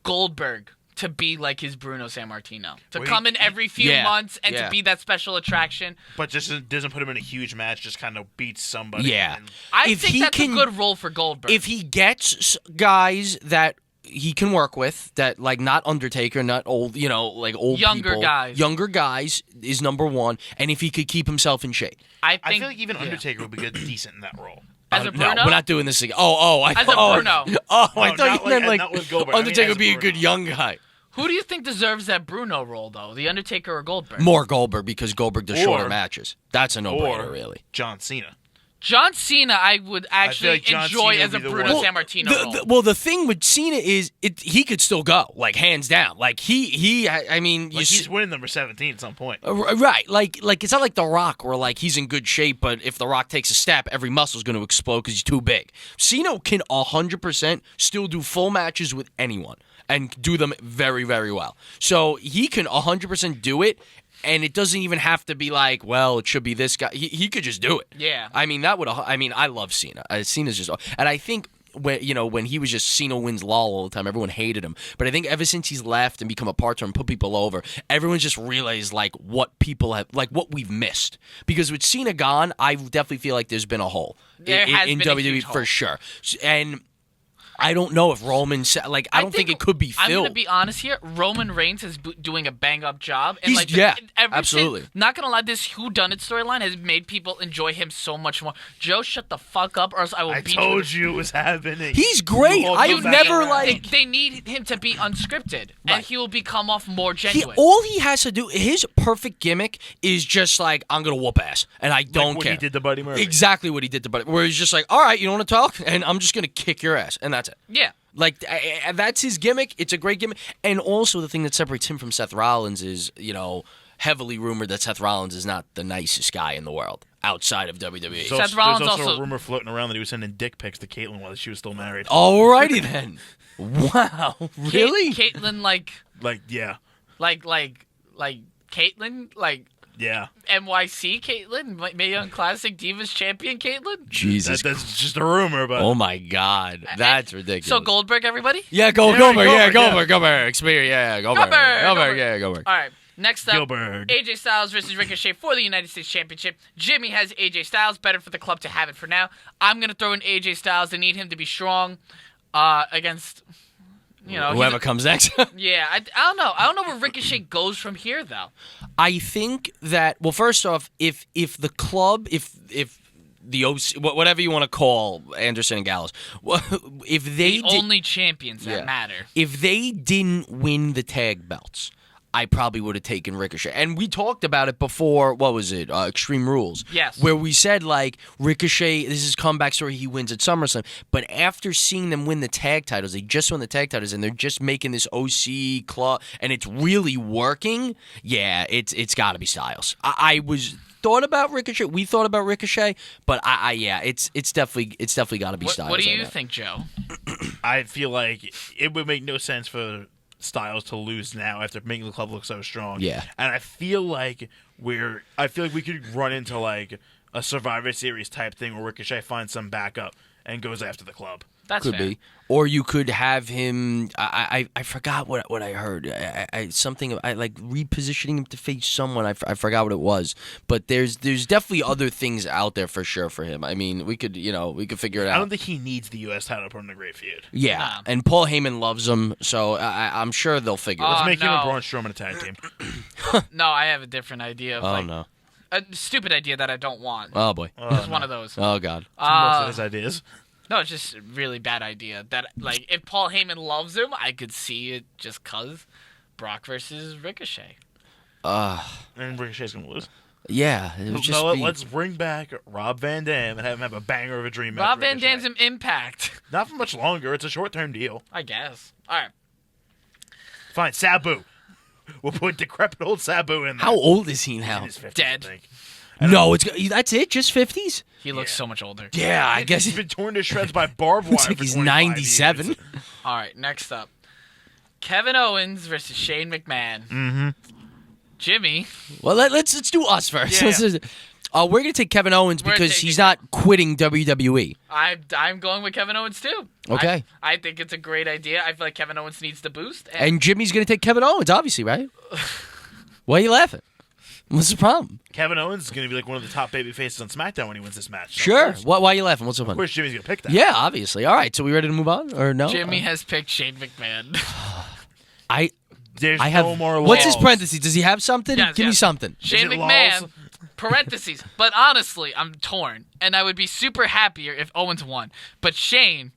Goldberg to be like his Bruno Sammartino, to come in every few months and to be that special attraction. But just doesn't put him in a huge match, just kind of beats somebody. Yeah. I think that's a good role for Goldberg. If he gets guys that he can work with, that like not Undertaker, not old, like old younger people. guys. Younger guys is number one, and if he could keep himself in shape. I feel like even Undertaker would be good, decent in that role. As a Bruno? No, we're not doing this again. As a Bruno. I thought you meant not with Goldberg. Undertaker would be a Bruno. good young guy. Who do you think deserves that Bruno role, though? The Undertaker or Goldberg? More Goldberg, because Goldberg does shorter matches. That's a no-brainer, really. John Cena. John Cena, I would actually like John enjoy Cena as a would be the Bruno one. Sammartino role. The thing with Cena is he could still go, like hands down. Like He's winning number 17 at some point. Right, like it's not like The Rock where like he's in good shape, but if The Rock takes a step, every muscle's going to explode because he's too big. Cena can 100% still do full matches with anyone and do them very, very well. So he can 100% do it. And it doesn't even have to be like, well, it should be this guy. He could just do it. Yeah. I love Cena. Cena's just, and I think when he was just Cena wins lol all the time, everyone hated him. But I think ever since he's left and become a part-time and put people over, everyone's just realized like what people have, like what we've missed. Because with Cena gone, I definitely feel like there's been a hole in WWE for sure. And I don't know if Roman I don't think it could be filled. I'm gonna be honest here. Roman Reigns is doing a bang up job. And absolutely. Not gonna lie, this whodunit storyline has made people enjoy him so much more. Joe, shut the fuck up, or else I will beat you. I told you it was happening. He's great. I've never They need him to be unscripted, and he will become off more genuine. All he has to do, his perfect gimmick is just like, I'm gonna whoop ass, and I don't care. What he did to Buddy Murphy. Exactly what he did to Buddy. Where he's just like, all right, you don't want to talk, and I'm just gonna kick your ass, and that's it. Yeah. Like, that's his gimmick. It's a great gimmick. And also the thing that separates him from Seth Rollins is, heavily rumored that Seth Rollins is not the nicest guy in the world outside of WWE. So Seth Rollins there's also also a rumor floating around that he was sending dick pics to Caitlyn while she was still married. Alrighty then. Wow. Really? Caitlyn, Yeah. Like Caitlyn, Yeah. NYC Caitlyn, Mae Young Classic Divas Champion Caitlyn. Jesus. That's just a rumor, but Oh my God, that's ridiculous. So Goldberg, everybody. Yeah, Goldberg. Yeah, Goldberg. Experience. Yeah, Goldberg. Yeah, Goldberg. All right. Next up, Gilbert. AJ Styles versus Ricochet for the United States Championship. Jimmy has AJ Styles. Better for the club to have it for now. I'm gonna throw in AJ Styles. They need him to be strong against. Whoever comes next. Yeah, I don't know. I don't know where Ricochet goes from here, though. I think that, well, first off, if the club, if the OC, whatever you want to call Anderson and Gallows, if they only champions that matter, if they didn't win the tag belts, I probably would have taken Ricochet. And we talked about it before, what was it, Extreme Rules. Yes. Where we said, like, Ricochet, this is his comeback story, he wins at SummerSlam. But after seeing them win the tag titles, they just won the tag titles, and they're just making this OC club, and it's really working, it's got to be Styles. I thought about Ricochet, we thought about Ricochet, but it's definitely got to be Styles. What do you think, Joe? I feel like it would make no sense for Styles to lose now after making the club look so strong. Yeah. And I feel like we could run into like a Survivor Series type thing where Ricochet finds some backup and goes after the club. That's could fair. be. Or you could have him. I forgot what I heard. Something I like repositioning him to face someone. I forgot what it was. But there's definitely other things out there for sure for him. I mean, we could figure it out. I don't think he needs the U.S. title to put him in a great feud. Yeah, and Paul Heyman loves him, so I'm sure they'll figure it out. Let's make him and Braun Strowman a tag team. No, I have a different idea. No. A stupid idea that I don't want. Oh boy. It's one of those. Oh God. Most of his ideas. No, it's just a really bad idea. That, like, if Paul Heyman loves him, I could see it just 'cause Brock versus Ricochet. And Ricochet's going to lose. Yeah, it would just be... Let's bring back Rob Van Dam and have him have a banger of a dream match. Rob Van Dam's an Impact. Not for much longer. It's a short-term deal. I guess. All right. Fine, Sabu. We'll put decrepit old Sabu in there. How old is he now? In his 50s, Dead. I think. No, that's it? Just 50s? He looks so much older. Yeah, I guess he's been torn to shreds by barbed wire. Looks like he's 97. Years. All right, next up. Kevin Owens versus Shane McMahon. Mm-hmm. Jimmy. Well, let's do us first. Yeah. We're going to take Kevin Owens because he's not quitting WWE. I'm going with Kevin Owens, too. Okay. I think it's a great idea. I feel like Kevin Owens needs the boost. And Jimmy's going to take Kevin Owens, obviously, right? Why are you laughing? What's the problem? Kevin Owens is going to be like one of the top baby faces on SmackDown when he wins this match. So Sure. Why are you laughing? What's the fun? Of course, Jimmy's going to pick that. Yeah, obviously. All right, so we ready to move on? Or no? Jimmy has picked Shane McMahon. There's I have no more laws. What's his parentheses? Does he have something? Yes, Give me something. Shane it McMahon, laws? parentheses. But honestly, I'm torn. And I would be super happier if Owens won. But Shane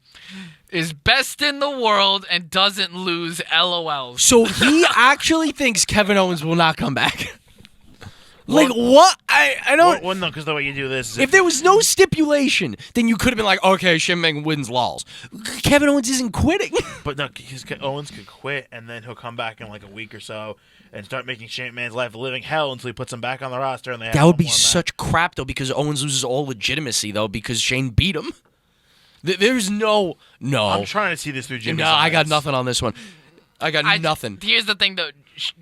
is best in the world and doesn't lose LOLs. So he actually thinks Kevin Owens will not come back. Like, what? I don't... Well, no, because the way you do this is... If there was no stipulation, then you could have been like, okay, Shane McMahon wins lols. Kevin Owens isn't quitting. But no, Owens could quit, and then he'll come back in like a week or so and start making Shane McMahon's life a living hell until he puts him back on the roster. And they have That would be one more such crap, though, because Owens loses all legitimacy, though, because Shane beat him. There's no... I'm trying to see this through Jimmy's No, I got eyes. nothing on this one. I got nothing. Here's the thing, though.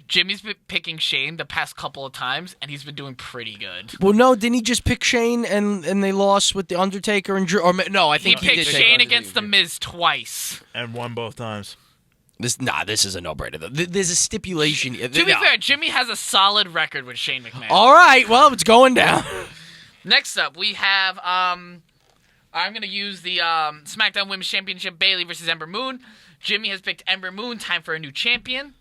Jimmy's been picking Shane the past couple of times, and he's been doing pretty good. Well, no, didn't he just pick Shane and they lost with The Undertaker and Drew? Or, no, I think He he picked did. Shane against The Miz twice. And won both times. This is a no-brainer. There's a stipulation. To be fair, Jimmy has a solid record with Shane McMahon. All right, well, it's going down. Next up, we have I'm going to use the SmackDown Women's Championship, Bayley versus Ember Moon. Jimmy has picked Ember Moon. Time for a new champion.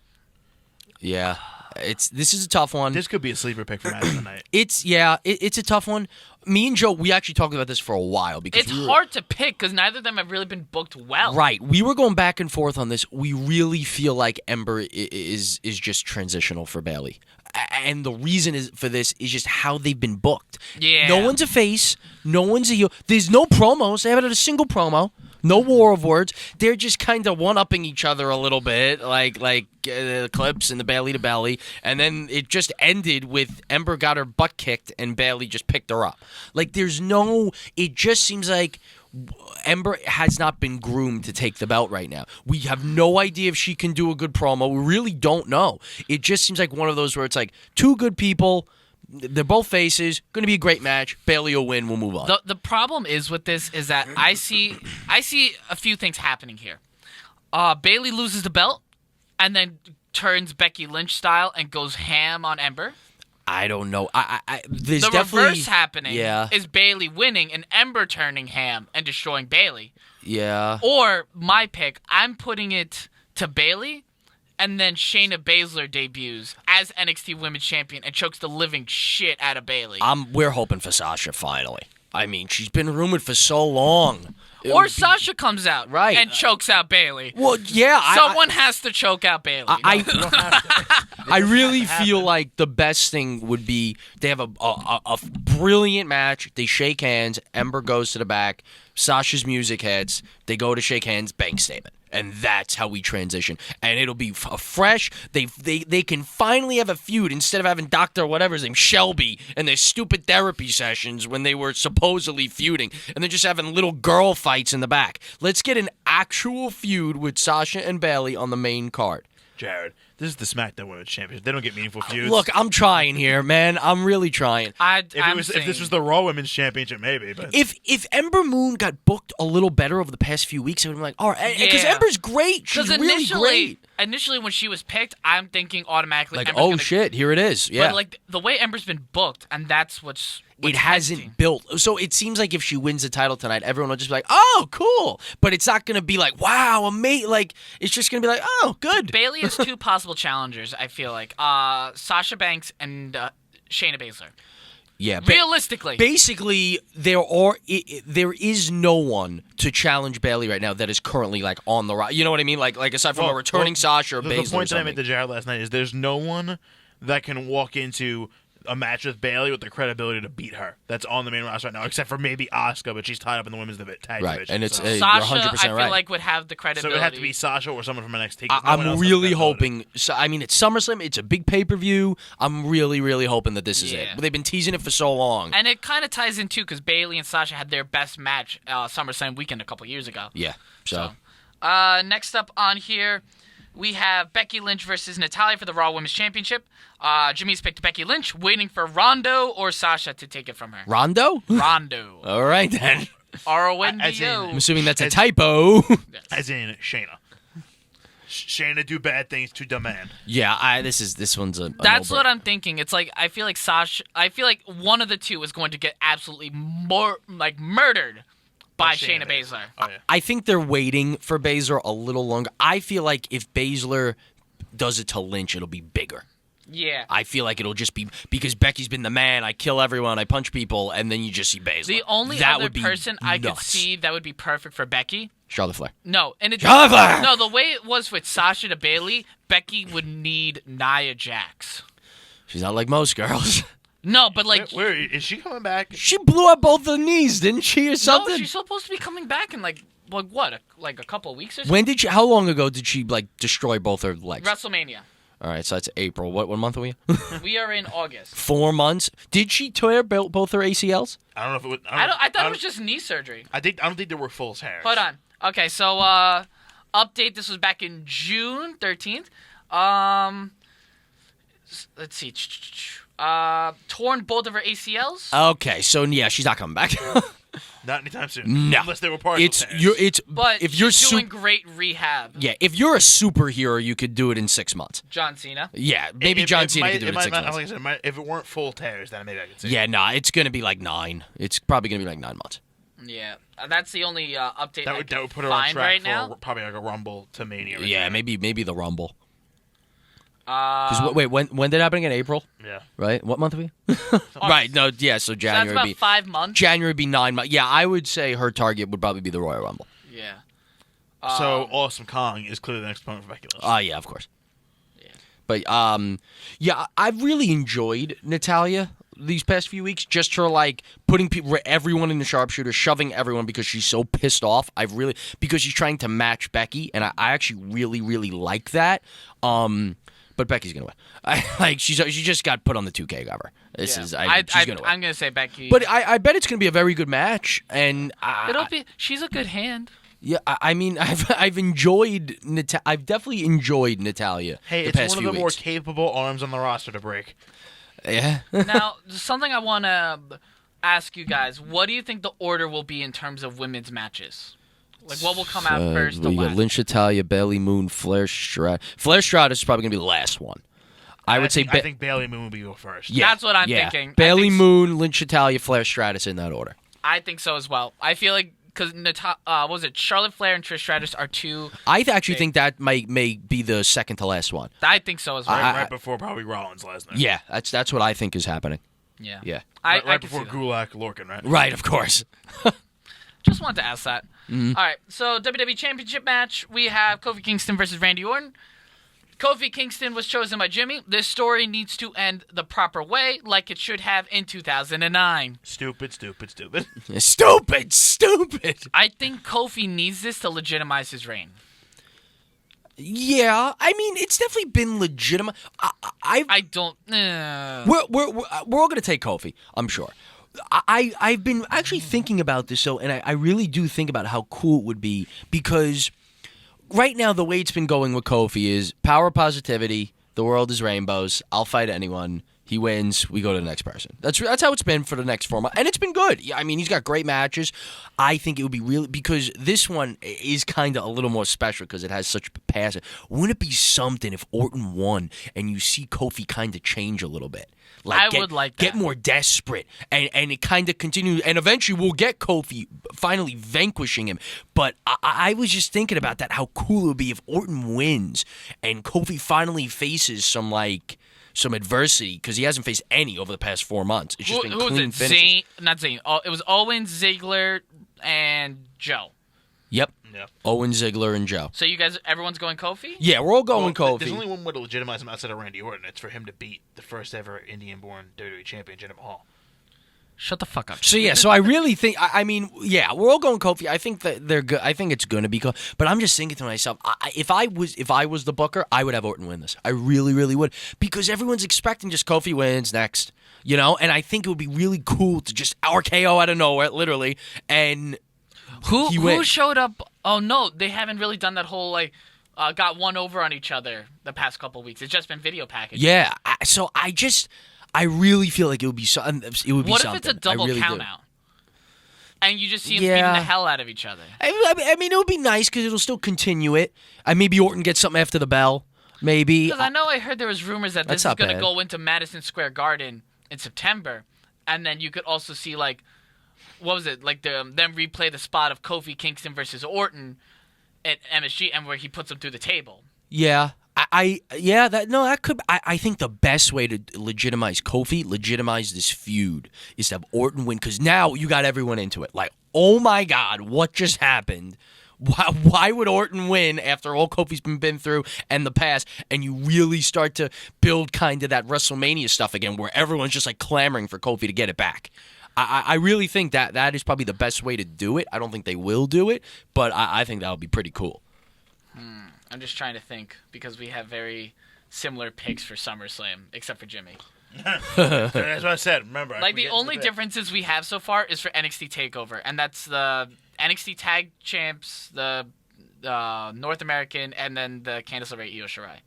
Yeah, this is a tough one. This could be a sleeper pick for match of the night. It's a tough one. Me and Joe, we actually talked about this for a while because It's hard to pick because neither of them have really been booked well. Right, we were going back and forth on this. We really feel like Ember is just transitional for Bayley, and the reason for this is just how they've been booked. Yeah, no one's a face, no one's a heel. There's no promos. They haven't had a single promo. No war of words. They're just kind of one-upping each other a little bit, like clips and the belly to belly, and then it just ended with Ember got her butt kicked and Bayley just picked her up. Like it just seems like Ember has not been groomed to take the belt right now. We have no idea if she can do a good promo. We really don't know. It just seems like one of those where it's like two good people. They're both faces. Going to be a great match. Bayley will win. We'll move on. The problem is with this is that I see a few things happening here. Bayley loses the belt and then turns Becky Lynch style and goes ham on Ember. I don't know. There's the definitely reverse happening Yeah. is Bayley winning and Ember turning ham and destroying Bayley. Yeah. Or my pick, I'm putting it to Bayley. And then Shayna Baszler debuts as NXT Women's Champion and chokes the living shit out of Bayley. We're hoping for Sasha finally. I mean, she's been rumored for so long. Or Sasha comes out Right. and chokes out Bayley. Well, yeah. Someone has to choke out Bayley. I really feel like the best thing would be they have a brilliant match. They shake hands. Ember goes to the back. Sasha's music hits. They go to shake hands. Bank statement. And that's how we transition. And it'll be fresh. They can finally have a feud instead of having Dr. whatever's name, Shelby, and their stupid therapy sessions when they were supposedly feuding. And they're just having little girl fights in the back. Let's get an actual feud with Sasha and Bayley on the main card. Jared, this is the SmackDown Women's Championship. They don't get meaningful feuds. Look, I'm trying here, man. I'm really trying. If this was the Raw Women's Championship, maybe. But If Ember Moon got booked a little better over the past few weeks, I would have been like, all right, because Ember's great. She's really great. Initially, when she was picked, I'm thinking automatically. Like, Ember's shit, here it is. Yeah. But like the way Ember's been booked, and that's what's it hasn't built. So it seems like if she wins the title tonight, everyone will just be like, oh, cool. But it's not going to be like, wow, amazing. Like, it's just going to be like, oh, good. Bayley has two possible challengers, I feel like. Sasha Banks and Shayna Baszler. Yeah. Realistically. Basically, there is no one to challenge Bayley right now that is currently like on the roster. You know what I mean? Like aside from a returning Sasha or Baszler. The point that I made to Jared last night is there's no one that can walk into a match with Bayley with the credibility to beat her. That's on the main roster right now, except for maybe Asuka, but she's tied up in the women's tag right. division. And it's so. you're Sasha, 100% I feel right. like would have the So credibility. it would have to be Sasha or someone from NXT. I'm really hoping. So, I mean, it's SummerSlam. It's a big pay-per-view. I'm really, really hoping that this is it. But they've been teasing it for so long. And it kind of ties in, too, because Bayley and Sasha had their best match SummerSlam weekend a couple years ago. Yeah. So. Next up on here, we have Becky Lynch versus Natalya for the Raw Women's Championship. Jimmy's picked Becky Lynch, waiting for Rondo or Sasha to take it from her. Rondo? Rondo. All right, then. R-O-N-D-O. I'm assuming that's a typo. As in Shayna. Shayna do bad things to demand. Yeah, this one's a That's what I'm thinking. It's like I feel like one of the two is going to get absolutely murdered by Shayna Baszler. Oh, yeah. I think they're waiting for Baszler a little longer. I feel like if Baszler does it to Lynch, it'll be bigger. Yeah. I feel like it'll just be because Becky's been the man. I kill everyone. I punch people, and then you just see Baszler. The only that other would be person I could nuts. see that would be perfect for Becky. Charlotte Flair. No, and it's Charlotte Flair! No, the way it was with Sasha to Bayley, Becky would need Nia Jax. She's not like most girls. No, but like Where is she coming back? She blew up both the knees, didn't she, or something? No, she's supposed to be coming back in like what, a couple of weeks or something. When did she? How long ago did she destroy both her legs? WrestleMania. All right, so that's April. What month are we? We are in August. 4 months. Did she tear both her ACLs? I don't know if it was. I thought it was just knee surgery. I don't think they were full tears. Hold on. Okay, so update. This was back in June 13th. Let's see. Torn both of her ACLs. Okay, so yeah, she's not coming back. Not anytime soon. No, Unless they were partial But tears. But she's doing great rehab. Yeah, if you're a superhero, you could do it in 6 months. John Cena. Yeah, maybe John Cena could do it in 6 months. Like I said, if it weren't full tears, then maybe I could see. Yeah, nah, it's gonna be like 9. It's probably gonna be like 9 months. Yeah, that's the only update That I would can put her on find track right for now. probably like a Rumble to Mania. Yeah, maybe the Rumble. Wait, when did it happen again? April, Yeah. right? What month are we? Right, no, yeah, so So that's January about would be 5 months. January would be 9 months. Yeah, I would say her target would probably be the Royal Rumble. Yeah. So Awesome Kong is clearly the next opponent for Becky Lynch. Yeah, of course. Yeah. But yeah, I've really enjoyed Natalya these past few weeks. Just her putting everyone in the sharpshooter, shoving everyone because she's so pissed off. Because she's trying to match Becky, and I actually really, really like that. But Becky's gonna win. She just got put on the 2K cover. She's gonna win. I'm gonna say Becky. But I bet it's gonna be a very good match, and she's a good hand. yeah, I mean, I've enjoyed I've definitely enjoyed Natalya. Hey, the it's past one few of the more weeks. capable arms on the roster to break. Yeah. Now, something I want to ask you guys: what do you think the order will be in terms of women's matches? Like, what will come out first? We got Lynch, Natalya, Bayley, Moon, Flair, Stratus. Flair, Stratus is probably gonna be the last one. I think Bayley Moon will be your first. Yeah, that's what I'm thinking. Bayley, Moon, Lynch, Natalya, Flair, Stratus in that order. I think so as well. I feel like because Charlotte Flair and Trish Stratus are two. I actually think that may be the second to last one. I think so as well. Right before probably Rollins Lesnar. Yeah, that's what I think is happening. Yeah. Yeah. Right I can before see that. Gulak Lorcan, right? Right, of course. Just wanted to ask that. Mm-hmm. All right, so WWE Championship match, we have Kofi Kingston versus Randy Orton. Kofi Kingston was chosen by Jimmy. This story needs to end the proper way, like it should have in 2009. Stupid. Stupid. I think Kofi needs this to legitimize his reign. Yeah, I mean, it's definitely been legitimate. I don't. We're all gonna take Kofi, I'm sure. I've been actually thinking about this, and I really do think about how cool it would be because right now the way it's been going with Kofi is power positivity. The world is rainbows. I'll fight anyone. He wins. We go to the next person. That's how it's been for the next 4 months, and it's been good. I mean, he's got great matches. I think it would be really because this one is kind of a little more special because it has such passion. Wouldn't it be something if Orton won and you see Kofi kind of change a little bit? I would like that. Get more desperate, and it kind of continues, and eventually we'll get Kofi finally vanquishing him. But I was just thinking about that, how cool it would be if Orton wins and Kofi finally faces some adversity because he hasn't faced any over the past 4 months. It's just been clean finishes. Not Zayn. It was Owens, Ziggler, and Joe. Yep. Yeah. Owen, Ziggler, and Joe. So everyone's going Kofi? Yeah, we're all going Kofi. There's only one way to legitimize him outside of Randy Orton. It's for him to beat the first ever Indian-born WWE champion, Jinder Mahal. Shut the fuck up. So I really think, we're all going Kofi. I think that they're good. I think it's going to be Kofi. But I'm just thinking to myself, if I was the booker, I would have Orton win this. I really, really would. Because everyone's expecting just Kofi wins next. And I think it would be really cool to just RKO out of nowhere, literally, and who showed up? Oh, no, they haven't really done that whole, got one over on each other the past couple weeks. It's just been video packages. Yeah, I really feel like it would be something. What if it's a double count out? And you just see them beating the hell out of each other. I mean, it would be nice because it'll still continue it. Maybe Orton gets something after the bell. Maybe. Because I heard there was rumors that this is going to go into Madison Square Garden in September. And then you could also see, what was it? Them replay the spot of Kofi Kingston versus Orton at MSG and where he puts them through the table. Yeah. I think the best way to legitimize this feud is to have Orton win, because now you got everyone into it. Like, oh my God, what just happened? Why would Orton win after all Kofi's been through and the past? And you really start to build kind of that WrestleMania stuff again, where everyone's just clamoring for Kofi to get it back. I really think that is probably the best way to do it. I don't think they will do it, but I think that would be pretty cool. I'm just trying to think, because we have very similar picks for SummerSlam, except for Jimmy. That's what I said. Remember, the only differences we have so far is for NXT TakeOver, and that's the NXT Tag Champs, the North American, and then the Candice LeRae Io Shirai.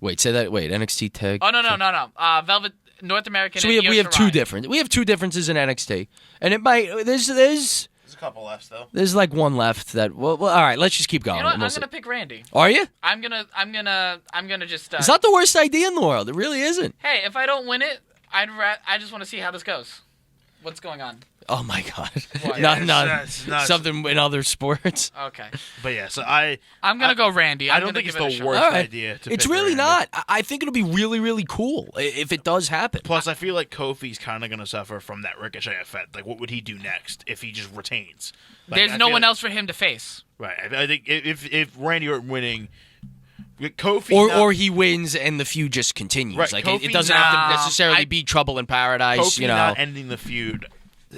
Wait, NXT Tag. Oh no. Velvet North American. So we have two differences in NXT, and it might there's a couple left though. There's one left that. Well, all right. Let's just keep going. You know what? I'm gonna pick Randy. Are you? I'm gonna just. It's not the worst idea in the world. It really isn't. Hey, if I don't win it, I just want to see how this goes. What's going on? Oh my God! Not something in other sports. Okay, but yeah. So I'm gonna go Randy. I don't think it's the worst idea. It's really not. I think it'll be really, really cool if it does happen. Plus, I feel like Kofi's kind of gonna suffer from that Ricochet effect. What would he do next if he just retains? There's no one else for him to face. Right. I think if Randy Orton winning. Kofi or he wins and the feud just continues. Right, It doesn't have to necessarily be Trouble in Paradise. Kofi not ending the feud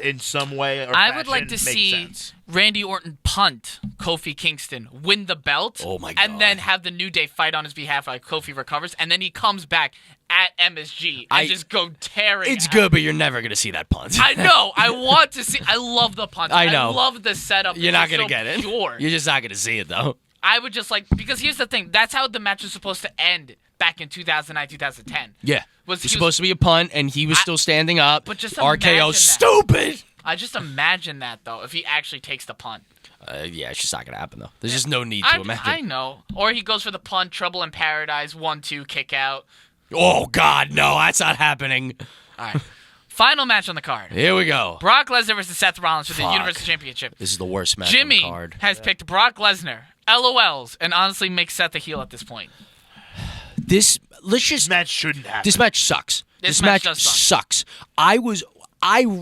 in some way or I would like to see Randy Orton punt Kofi Kingston, win the belt, oh my God, and then have the New Day fight on his behalf while Kofi recovers, and then he comes back at MSG and just go tearing. It's good, but you're never gonna see that punt. I know. I want to see. I love the punt. I know. I love the setup. You're not gonna get it. Pure. You're just not gonna see it though. I would just because here's the thing. That's how the match was supposed to end back in 2009, 2010. Yeah. It was supposed to be a punt, and he was still standing up. But just RKO, stupid! I just imagine that, though, if he actually takes the punt. Yeah, it's just not going to happen, though. There's just no need to imagine. I know. Or he goes for the punt, Trouble in Paradise, 1-2, kick out. Oh, God, no, that's not happening. All right. Final match on the card. Here we go. Brock Lesnar versus Seth Rollins for the Universal Championship. This is the worst match Jimmy on the card. has picked Brock Lesnar, LOLs, and honestly makes Seth a heel at this point. This match shouldn't happen. This match sucks. This match sucks. I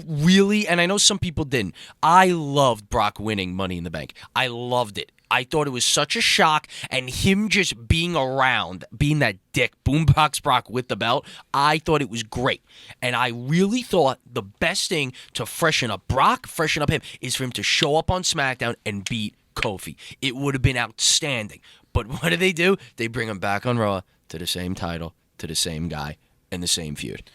really, and I know some people didn't, I loved Brock winning Money in the Bank. I loved it. I thought it was such a shock, and him just being around, being that dick, Boombox Brock with the belt, I thought it was great. And I really thought the best thing to freshen up Brock, freshen up him, is for him to show up on SmackDown and beat Kofi. It would have been outstanding. But what do? They bring him back on Raw to the same title, to the same guy, and the same feud.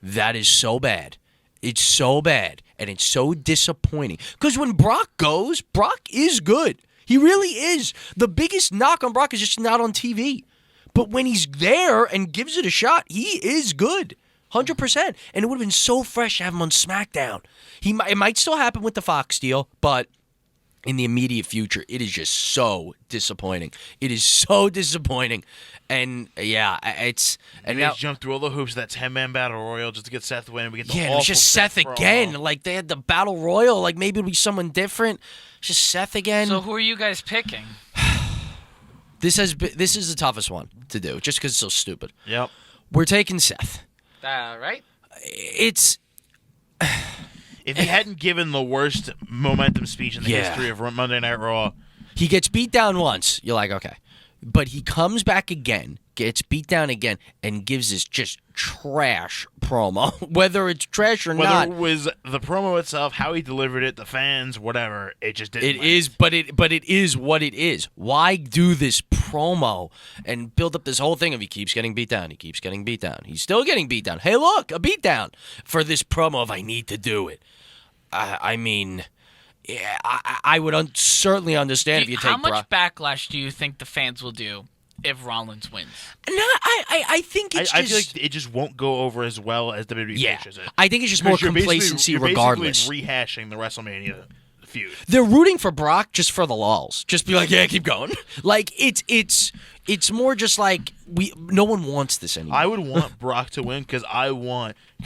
That is so bad. It's so bad, and it's so disappointing. Because when Brock goes, Brock is good. He really is. The biggest knock on Brock is just not on TV. But when he's there and gives it a shot, he is good. 100%. And it would have been so fresh to have him on SmackDown. It might still happen with the Fox deal, but in the immediate future, it is just so disappointing. It is so disappointing. And yeah, it's... And now jump through all the hoops, that 10-man battle royal just to get Seth win. We get the it was just Seth again. Like, they had the battle royal. Like, maybe it'll be someone different. It's just Seth again. So who are you guys picking? This is the toughest one to do, just because it's so stupid. Yep. We're taking Seth. Right? It's... If he hadn't given the worst momentum speech in the history of Monday Night Raw, He gets beat down once. You're like, okay. But he comes back again, gets beat down again, and gives this just trash promo. Whether it's trash or not. Whether it was the promo itself, how he delivered it, the fans, whatever, it just didn't. It is, but it is what it is. Why do this promo and build up this whole thing of he keeps getting beat down, he keeps getting beat down, he's still getting beat down. Hey, look, a beat down for this promo of I need to do it. I mean... Yeah, I would certainly understand if you take How much backlash do you think the fans will do if Rollins wins? No, I think it's I feel like it just won't go over as well as WWE pitches it. I think it's just more complacency regardless. You're basically rehashing the WrestleMania feud. They're rooting for Brock just for the lulz. Just be like, yeah, keep going. Like it's more just like no one wants this anymore. I would want Brock to win because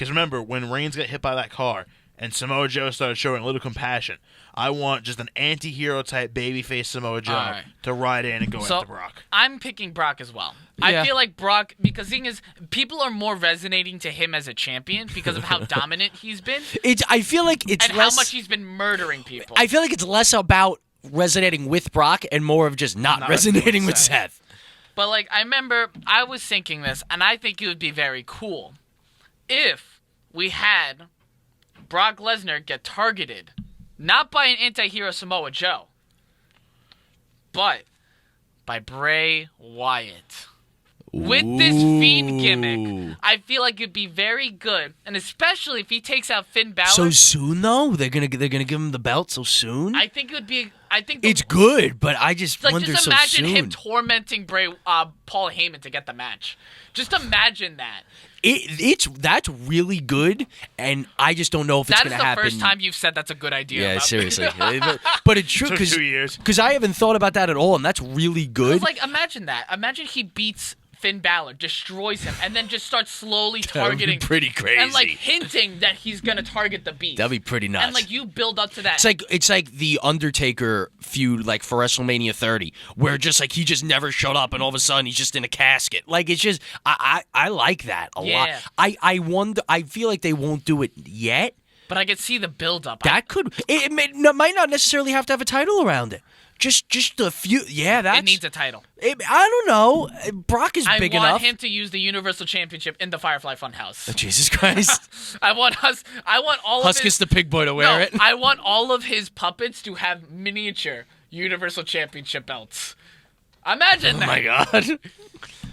remember when Reigns got hit by that car and Samoa Joe started showing a little compassion. I want just an anti-hero type babyface Samoa Joe to ride in and go after Brock. I'm picking Brock as well. Yeah. I feel like Brock, because the thing is, people are more resonating to him as a champion because of how dominant he's been. I feel like it's and less, how much he's been murdering people. I feel like it's less about resonating with Brock and more of just not resonating with Seth. But like, I remember I was thinking this, and I think it would be very cool if we had Brock Lesnar get targeted. Not by an anti-hero Samoa Joe, but by Bray Wyatt. With this Fiend gimmick, I feel like it'd be very good, and especially if he takes out Finn Balor. So soon, though, they're gonna give him the belt so soon. I think it would be. It's good, but I just wonder just so imagine soon. him tormenting Paul Heyman to get the match. Just imagine that. That's really good, and I just don't know if it's going to happen. That is the first time you've said that's a good idea. Yeah, seriously. But it's true because 2 years. Because I haven't thought about that at all, and that's really good. Like, imagine that. Imagine he beats Finn Balor, destroys him, and then just starts slowly targeting. That would be pretty crazy. And like hinting that he's gonna target the Beast. That'd be pretty nuts. And like you build up to that. It's like the Undertaker feud, like for WrestleMania 30, where just like he just never showed up, and all of a sudden he's just in a casket. Like it's just I like that a lot. I wonder. I feel like they won't do it yet. But I could see the build up. That it might not necessarily have to have a title around it. Just a few. Yeah, it needs a title. I don't know. Brock is big enough. I want him to use the Universal Championship in the Firefly Funhouse. Oh, Jesus Christ! I want all Huskus of his, the pig boy to wear it. I want all of his puppets to have miniature Universal Championship belts. Imagine that. Oh my God.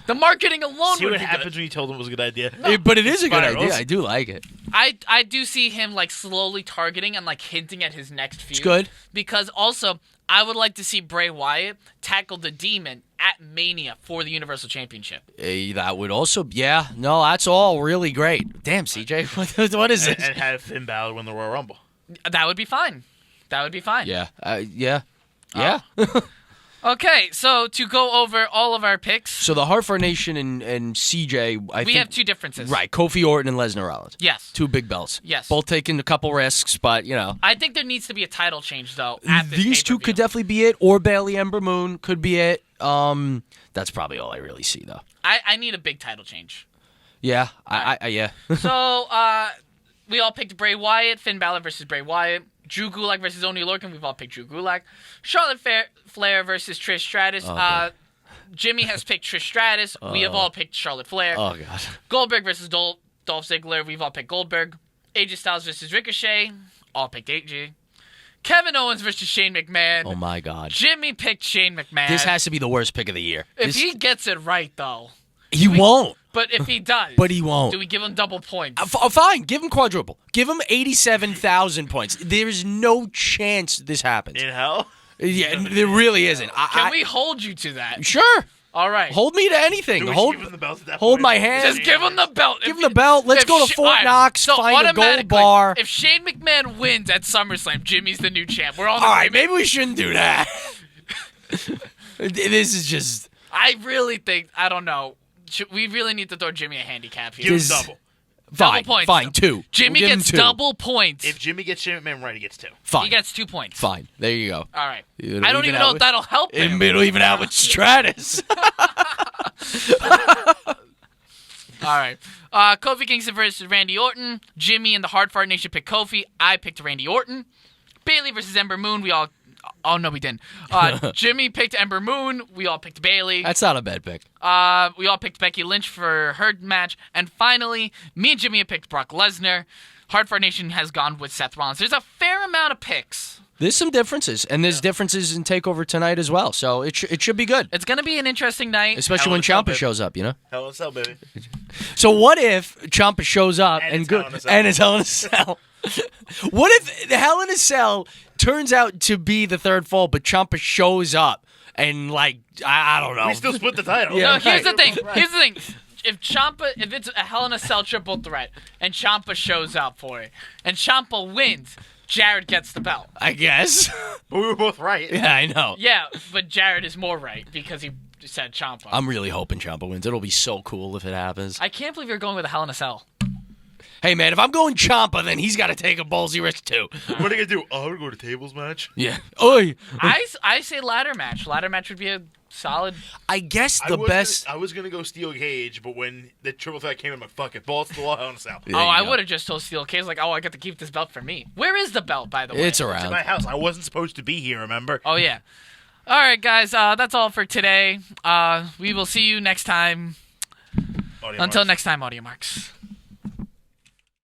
The marketing alone See would what be happens good. when you told him it was a good idea. But it is a good idea. I do like it. I do see him like slowly targeting and like hinting at his next feud. It's good. Because also, I would like to see Bray Wyatt tackle the Demon at Mania for the Universal Championship. That would also, yeah. No, that's all really great. Damn, CJ, what is this? And have Finn Balor win the Royal Rumble. That would be fine. Yeah. Yeah. Okay, so to go over all of our picks. So the Hartford Nation and CJ, I think we have two differences. Right, Kofi Orton and Lesnar Rollins. Yes. Two big belts. Yes. Both taking a couple risks, but, you know. I think there needs to be a title change, though, at this These two pay-per-view. could definitely be it, or Bayley Ember Moon could be it. That's probably all I really see, though. I need a big title change. Yeah, yeah. So, we all picked Bray Wyatt, Finn Balor versus Bray Wyatt. Drew Gulak versus Oney Lorcan. We've all picked Drew Gulak. Charlotte Flair versus Trish Stratus. Jimmy has picked Trish Stratus. We have all picked Charlotte Flair. Oh, God. Goldberg versus Dolph Ziggler. We've all picked Goldberg. AJ Styles versus Ricochet. All picked AJ. Kevin Owens versus Shane McMahon. Oh, my God. Jimmy picked Shane McMahon. This has to be the worst pick of the year. If he gets it right, though. He won't. But if he does. But he won't. Do we give him double points? Fine. Give him quadruple. Give him 87,000 points. There is no chance this happens. In hell? Yeah, there really isn't. Can we hold you to that? Sure. All right. Hold me to anything. Do we Hold give him the belt at that hold point? my hand. Just give him the belt. Give him the belt. Let's go to Fort Knox, find a gold bar. If Shane McMahon wins at SummerSlam, Jimmy's the new champ. We're on All right, maybe we shouldn't do that. This is just... I really think, I don't know. We really need to throw Jimmy a handicap here. Give him double. Fine, points. fine, two. Jimmy We'll give him gets two. double points. If Jimmy gets Shane McMahon right, he gets 2. Fine. He gets 2 points. Fine. There you go. All right. It'll I don't even know if that'll help him. It'll even out with Stratus. All right. Kofi Kingston versus Randy Orton. Jimmy and the Hard Fart Nation picked Kofi. I picked Randy Orton. Bayley versus Ember Moon. We all Oh, no, we didn't. Jimmy picked Ember Moon. We all picked Bailey. That's not a bad pick. We all picked Becky Lynch for her match. And finally, me and Jimmy have picked Brock Lesnar. Hardcore Nation has gone with Seth Rollins. There's a fair amount of picks. There's some differences, and there's differences in TakeOver tonight as well. So it should be good. It's going to be an interesting night. Especially when Ciampa shows up, you know? Hell in a Cell, baby. So what if Ciampa shows up and it's Hell in a Cell? What if the Hell in a Cell turns out to be the third fall, but Ciampa shows up and, like, I don't know. We still split the title. Yeah, no, here's the thing. If it's a Hell in a Cell triple threat and Ciampa shows up for it and Ciampa wins, Jared gets the belt. I guess. But we were both right. Yeah, I know. Yeah, but Jared is more right because he said Ciampa. I'm really hoping Ciampa wins. It'll be so cool if it happens. I can't believe you're going with a Hell in a Cell. Hey, man, if I'm going Ciampa, then he's got to take a ballsy risk, too. What are you going to do? Oh, we're going to tables match? Yeah. Oi. I say ladder match. Ladder match would be a solid. I guess the best. I was going to go Steel Cage, but when the triple threat came in, I'm like, fuck it. Balls to the wall, Hell in a Cell. I would have just told Steel Cage, like, I got to keep this belt for me. Where is the belt, by the way? It's around. It's in my house. I wasn't supposed to be here, remember? Oh, yeah. All right, guys. That's all for today. We will see you next time. Until next time, Audio Marks.